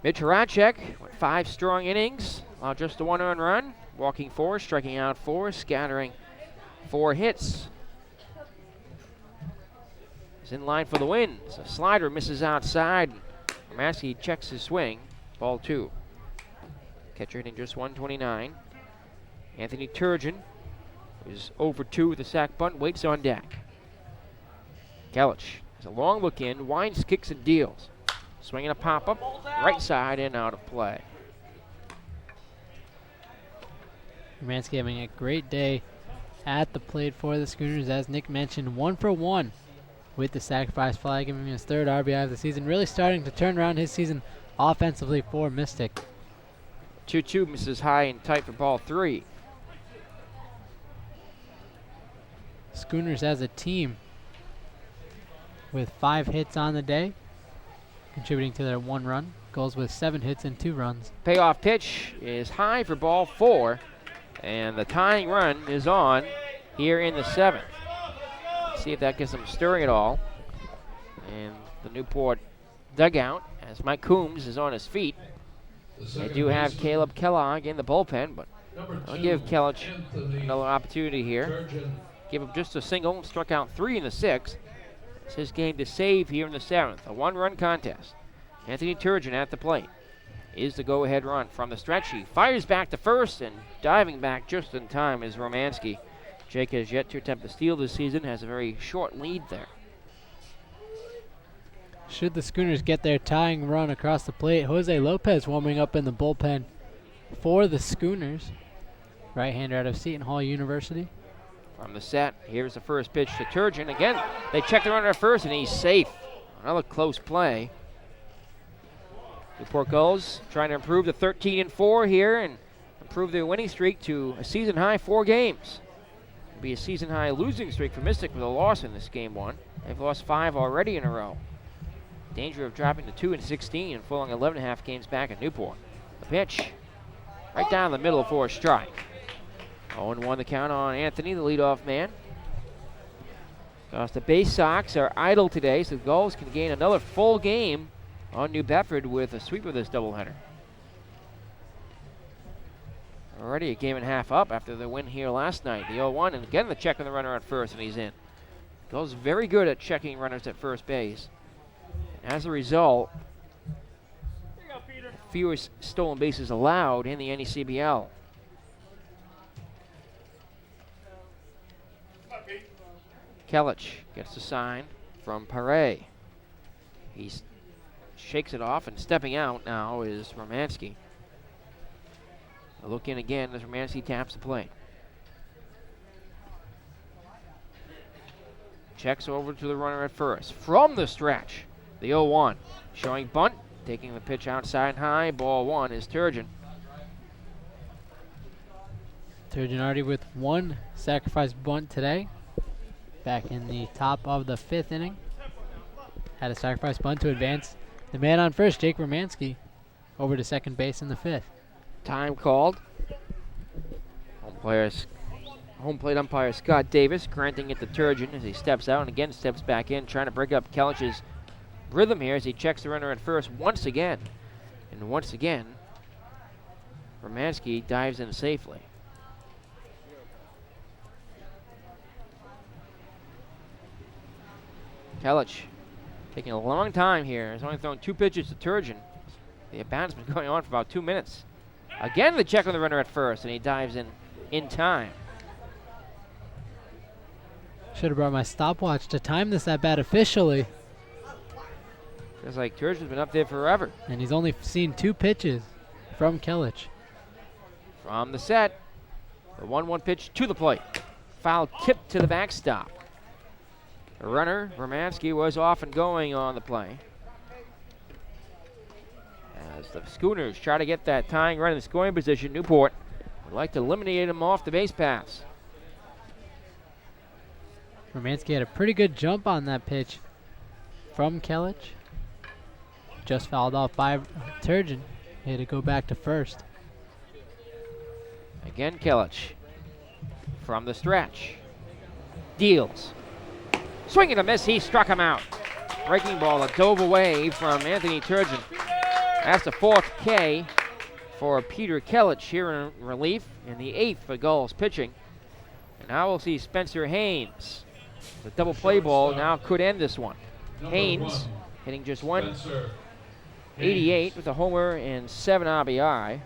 Mitch Horacek went 5 strong innings, just a 1 earned run, walking 4, striking out 4, scattering 4 hits. He's in line for the win. A slider misses outside. Romansky checks his swing. Ball 2. Catcher hitting just 129. Anthony Turgeon, who's over 2 with a sac bunt, waits on deck. Kellich has a long look in, winds, kicks, and deals. Swinging a pop-up, right side and out of play.
Romansky having a great day at the plate for the Schooners, as Nick mentioned, 1 for 1 with the sacrifice fly, giving him his 3rd RBI of the season, really starting to turn around his season offensively for Mystic.
2-2 misses high and tight for ball 3.
Schooners as a team with 5 hits on the day, contributing to their 1 run. Gulls with 7 hits and 2 runs.
Payoff pitch is high for ball 4, and the tying run is on here in the 7th. Let's see if that gets them stirring at all. And the Newport dugout, as Mike Coombs is on his feet. They do have Caleb Kellogg in the bullpen, but I'll give Kellich another opportunity here. Give him just a single, struck out 3 in the 6th. It's his game to save here in the 7th, a 1-run contest. Anthony Turgeon at the plate is the go-ahead run from the stretch. He fires back to first, and diving back just in time is Romansky. Jake has yet to attempt to steal this season, has a very short lead there.
Should the Schooners get their tying run across the plate, Jose Lopez warming up in the bullpen for the Schooners. Right-hander out of Seton Hall University.
From the set, here's the first pitch to Turgeon. Again, they check the runner at first, and he's safe. Another close play. Newport Gulls trying to improve to 13-4 here and improve their winning streak to a season-high 4 games. It'll be a season-high losing streak for Mystic with a loss in this game 1. They've lost 5 already in a row. Danger of dropping to 2-16 and falling 11.5 games back at Newport. The pitch, right down the middle for a strike. 0-1 the count on Anthony, the leadoff man. Because the base Sox are idle today, so the Gulls can gain another full game on New Bedford with a sweep of this doubleheader. Already a game and a half up after the win here last night. The 0-1, and again the check on the runner at first, and he's in. Gulls very good at checking runners at first base. And as a result, fewest stolen bases allowed in the NECBL. Kelich gets the sign from Pare. He shakes it off, and stepping out now is Romanski. A look in again as Romanski taps the plate. Checks over to the runner at first. From the stretch, the 0-1. Showing bunt, taking the pitch outside high. Ball 1 is Turgeon.
Turgeon already with one sacrifice bunt today. Back in the top of the 5th inning. Had a sacrifice bunt to advance the man on first, Jake Romanski, over to second base in the 5th.
Time called. Home plate umpire Scott Davis granting it to Turgeon as he steps out and again steps back in, trying to break up Kelich's rhythm here as he checks the runner at first once again. And once again, Romanski dives in safely. Kelich taking a long time here. He's only thrown 2 pitches to Turgeon. The at-bat's been going on for about 2 minutes. Again, the check on the runner at first, and he dives in time.
Should have brought my stopwatch to time this at-bat officially.
Feels like Turgeon's been up there forever.
And he's only seen 2 pitches from Kelich.
From the set, the 1-1 pitch to the plate. Foul tipped to the backstop. The runner, Romanski, was off and going on the play. As the Schooners try to get that tying run in the scoring position, Newport would like to eliminate him off the base paths.
Romanski had a pretty good jump on that pitch from Kelich. Just fouled off by Turgeon. He had to go back to first.
Again, Kelich from the stretch. Deals. Swing and a miss, he struck him out. Breaking ball that dove away from Anthony Turgeon. That's the 4th K for Peter Kelich here in relief, and the 8th for Gulls pitching. And now we'll see Spencer Haynes. The double play ball now could end this one. Haynes hitting just 188 with a homer and 7 RBI.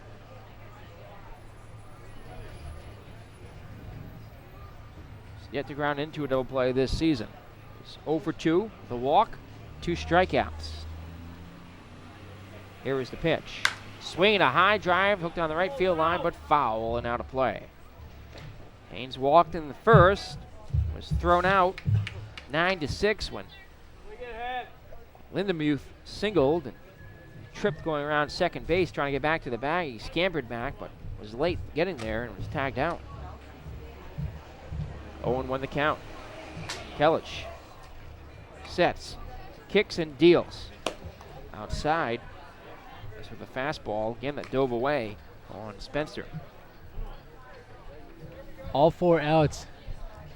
Yet to ground into a double play this season. It's 0 for 2, the walk, 2 strikeouts. Here is the pitch. Swinging a high drive, hooked on the right field line, but foul and out of play. Haynes walked in the first, was thrown out 9-6 when Lindemuth singled and tripped going around second base trying to get back to the bag. He scampered back, but was late getting there and was tagged out. 0-1 the count. Kelich sets, kicks and deals. Outside, this with a fastball, again that dove away on Spencer.
All 4 outs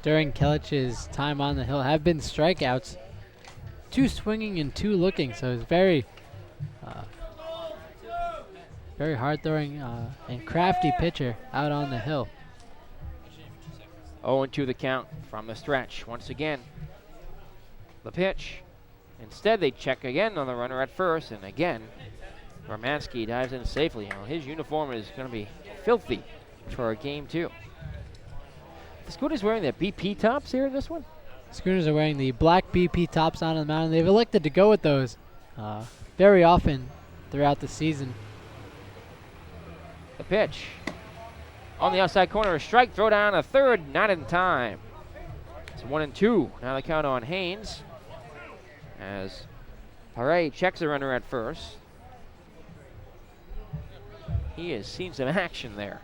during Kelich's time on the hill have been strikeouts. 2 swinging and 2 looking, so it's very hard throwing and crafty pitcher out on the hill.
0-2 the count from the stretch. Once again, the pitch. Instead, they check again on the runner at first, and again, Romanski dives in safely. Now, his uniform is going to be filthy for game 2. The Schooners wearing their BP tops here in this one?
Schooners are wearing the black BP tops on the mound. They've elected to go with those very often throughout the season.
The pitch. On the outside corner, a strike, throw down a third, not in time. It's 1-2. Now the count on Haynes as Pare checks the runner at first. He has seen some action there.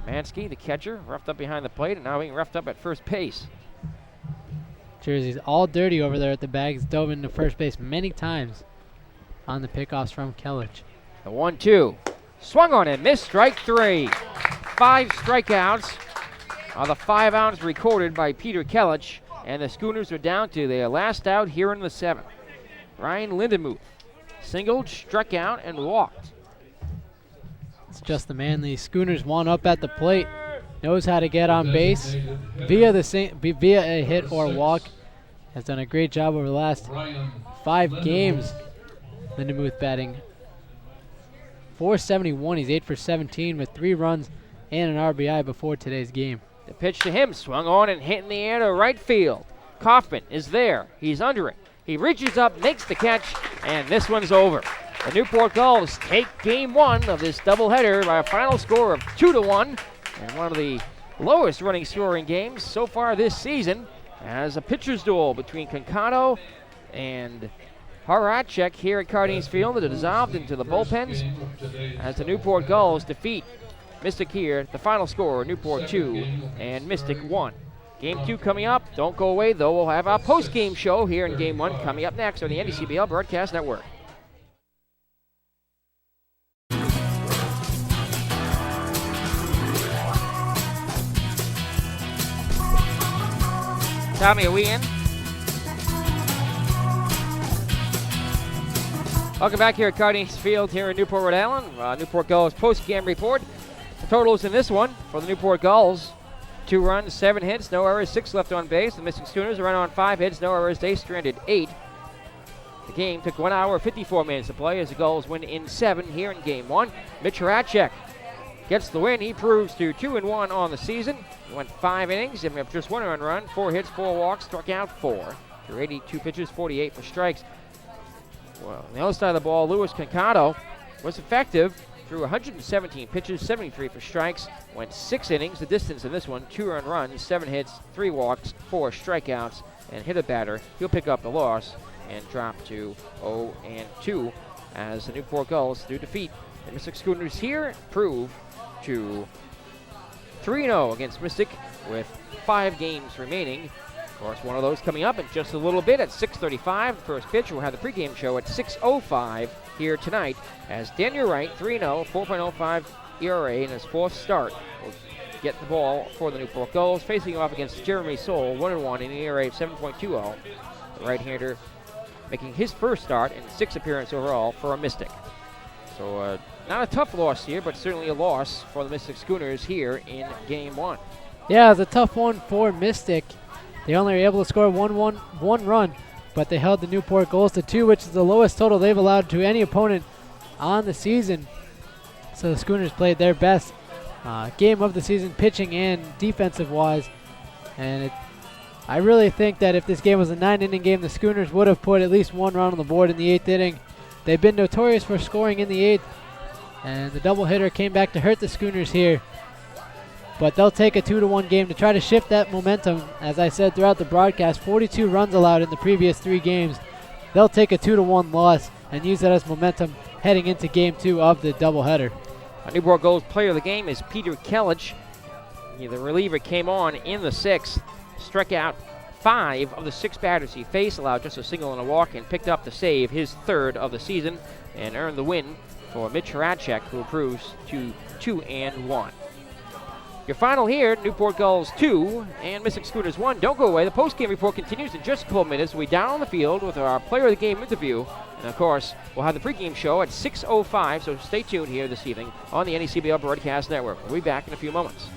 Romanski, the catcher, roughed up behind the plate and now being roughed up at first base.
Jersey's all dirty over there at the bag. He's dove into first base many times on the pickoffs from Kelich.
The 1-2. Swung on and missed, strike 3. 5 strikeouts are the 5 outs recorded by Peter Kelich, and the Schooners are down to their last out here in the 7th. Ryan Lindemuth singled, struck out, and walked.
It's just the man the Schooners want up at the plate. Knows how to get on base via a hit or walk. Has done a great job over the last 5 games. Lindemuth batting .471. He's 8 for 17 with 3 runs and an RBI before today's game.
The pitch to him, swung on and hit in the air to right field. Kaufman is there. He's under it. He reaches up, makes the catch, and this one's over. The Newport Gulls take game one of this doubleheader by a final score of 2-1, and one of the lowest running scoring games so far this season, as a pitcher's duel between Concado and Horacek here at Cardines Field that dissolved into the bullpens as the Newport Gulls defeat Mystic here. The final score, Newport 2 and Mystic 1. Game 2 coming up. Don't go away, though. We'll have our post-game show here in Game 1 coming up next on the NECBL Broadcast Network. Tommy, are we in? Welcome back here at Cardines Field here in Newport, Rhode Island. Newport Gulls post-game report. The totals in this one for the Newport Gulls: 2 runs, 7 hits, no errors, 6 left on base. The Mystic Schooners are running on 5 hits, no errors. They stranded 8. The game took 1 hour, 54 minutes to play as the Gulls win in 7 here in Game 1. Mitch Horacek gets the win. He proves to 2-1 on the season. He went 5 innings, giving up just 1 earned run, 4 hits, 4 walks, struck out 4. Through 82 pitches, 48 for strikes. Well, on the other side of the ball, Luis Concado was effective through 117 pitches, 73 for strikes, went 6 innings. The distance in this one, 2 earned runs, 7 hits, 3 walks, 4 strikeouts, and hit a batter. He'll pick up the loss and drop to 0-2 as the Newport Gulls do defeat the Mystic Schooners here, prove to 3-0 against Mystic with 5 games remaining. Of course, one of those coming up in just a little bit at 6:35. The first pitch. We'll have the pregame show at 6:05 here tonight as Daniel Wright, 3-0, 4.05 ERA in his 4th start, will get the ball for the Newport Gulls, facing off against Jeremy Soule, 1-1 in an ERA of 7.20. The right-hander making his first start and 6th appearance overall for a Mystic. So not a tough loss here, but certainly a loss for the Mystic Schooners here in Game 1.
Yeah, it was a tough one for Mystic. They only were able to score one run, but they held the Newport Gulls to 2, which is the lowest total they've allowed to any opponent on the season. So the Schooners played their best game of the season, pitching and defensive-wise. And I really think that if this game was a 9-inning game, the Schooners would have put at least 1 run on the board in the 8th inning. They've been notorious for scoring in the 8th, and the doubleheader came back to hurt the Schooners here. But they'll take a 2-1 game to try to shift that momentum. As I said throughout the broadcast, 42 runs allowed in the previous 3 games. They'll take a 2-1 loss and use that as momentum heading into Game 2 of the doubleheader.
Our Newport Gulls player of the game is Peter Kellich. The reliever came on in the 6th, struck out 5 of the 6 batters he faced, allowed just a single and a walk, and picked up the save, his 3rd of the season, and earned the win for Mitch Horacek, who improves to 2-1. Your final here, Newport Gulls 2 and Mystic Schooners 1. Don't go away. The post-game report continues in just a couple minutes. We'll be down on the field with our player of the game interview. And, of course, we'll have the pregame show at 6:05, so stay tuned here this evening on the NECBL Broadcast Network. We'll be back in a few moments.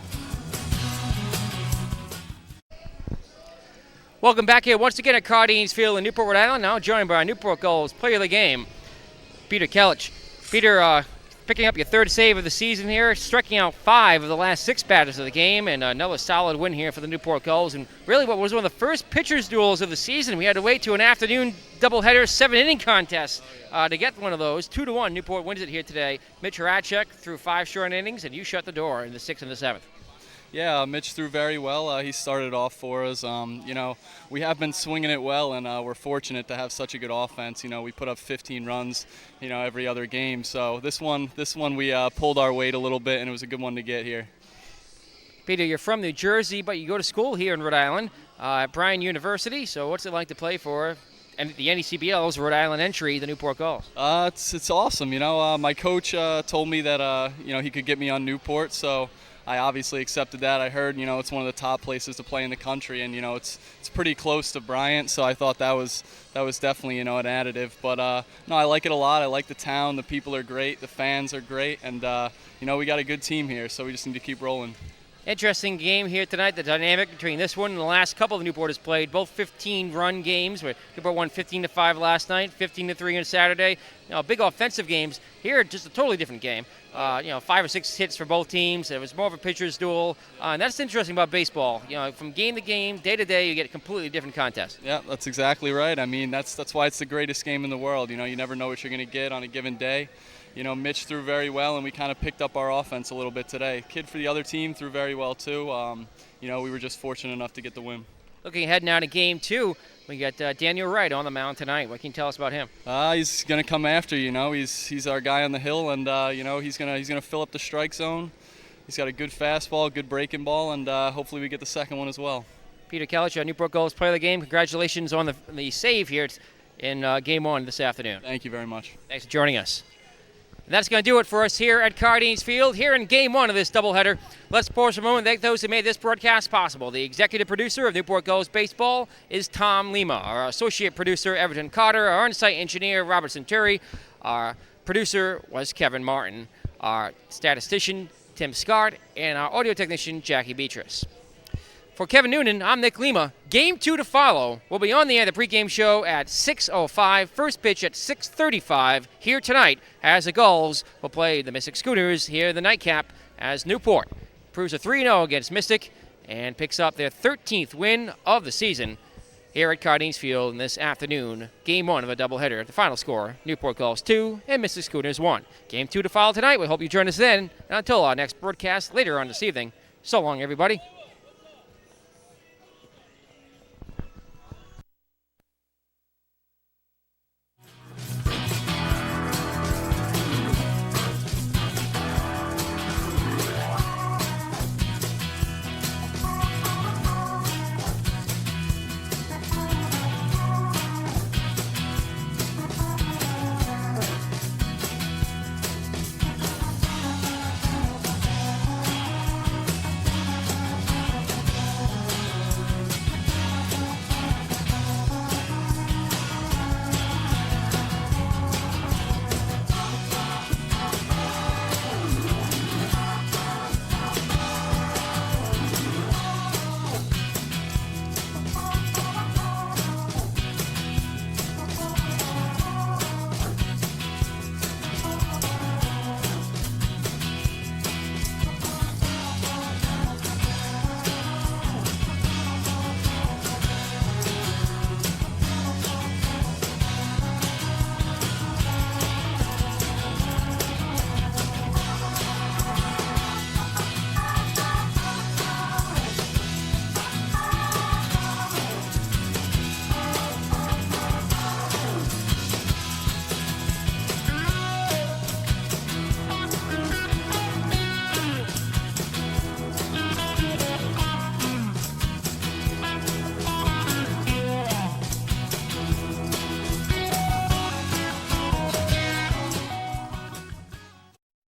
Welcome back here once again at Cardines Field in Newport, Rhode Island. Now joined by our Newport Gulls player of the game, Peter Kellich. Peter, picking up your 3rd save of the season here, striking out 5 of the last 6 batters of the game, and another solid win here for the Newport Gulls. And really what was one of the first pitchers' duels of the season. We had to wait to an afternoon doubleheader 7-inning contest to get one of those. 2-1, Newport wins it here today. Mitch Horacek threw 5 short innings, and you shut the door in the 6th and the 7th.
Yeah, Mitch threw very well. He started off for us. We have been swinging it well, and we're fortunate to have such a good offense. We put up 15 runs, every other game. So this one we pulled our weight a little bit, and it was a good one to get here.
Peter, you're from New Jersey, but you go to school here in Rhode Island at Bryan University. So what's it like to play for the NECBL's Rhode Island entry, the Newport Gulls?
It's awesome. My coach told me that he could get me on Newport, so I obviously accepted that. I heard, it's one of the top places to play in the country, and it's pretty close to Bryant, so I thought that was definitely, an additive. But no, I like it a lot. I like the town. The people are great. The fans are great, and we got a good team here, so we just need to keep rolling.
Interesting game here tonight. The dynamic between this one and the last couple the Newport has played, both 15-run games. Where Newport won 15-5 last night, 15-3 on Saturday. Big offensive games. Here, just a totally different game. 5 or 6 hits for both teams. It was more of a pitcher's duel, and that's interesting about baseball. From game to game, day to day, you get a completely different contest.
Yeah, that's exactly right. I mean, that's why it's the greatest game in the world. You never know what you're going to get on a given day. Mitch threw very well, and we kind of picked up our offense a little bit today. Kid for the other team threw very well, too. We were just fortunate enough to get the win.
Looking ahead now to Game 2, we got Daniel Wright on the mound tonight. What can you tell us about him?
He's going to come after, He's our guy on the hill, and, he's gonna fill up the strike zone. He's got a good fastball, good breaking ball, and hopefully we get the second one as well. Peter
Kellich, Newport Gulls player of the game. Congratulations on the save here in Game 1 this afternoon.
Thank you very much.
Thanks for joining us. And that's going to do it for us here at Cardines Field, here in Game 1 of this doubleheader. Let's pause for a moment and thank those who made this broadcast possible. The executive producer of Newport Gulls Baseball is Tom Lima. Our associate producer, Everton Carter. Our on-site engineer, Robert Centuri. Our producer was Kevin Martin. Our statistician, Tim Scott. And our audio technician, Jackie Beatrice. For Kevin Noonan, I'm Nick Lima. Game 2 to follow. We'll be on the air, the pregame show at 6:05. First pitch at 6:35 here tonight as the Gulls will play the Mystic Schooners here in the nightcap as Newport proves a 3-0 against Mystic and picks up their 13th win of the season here at Cardines Field in this afternoon. Game 1 of a doubleheader. The final score, Newport Gulls 2 and Mystic Schooners 1. Game 2 to follow tonight. We hope you join us then. And until our next broadcast later on this evening, so long, everybody.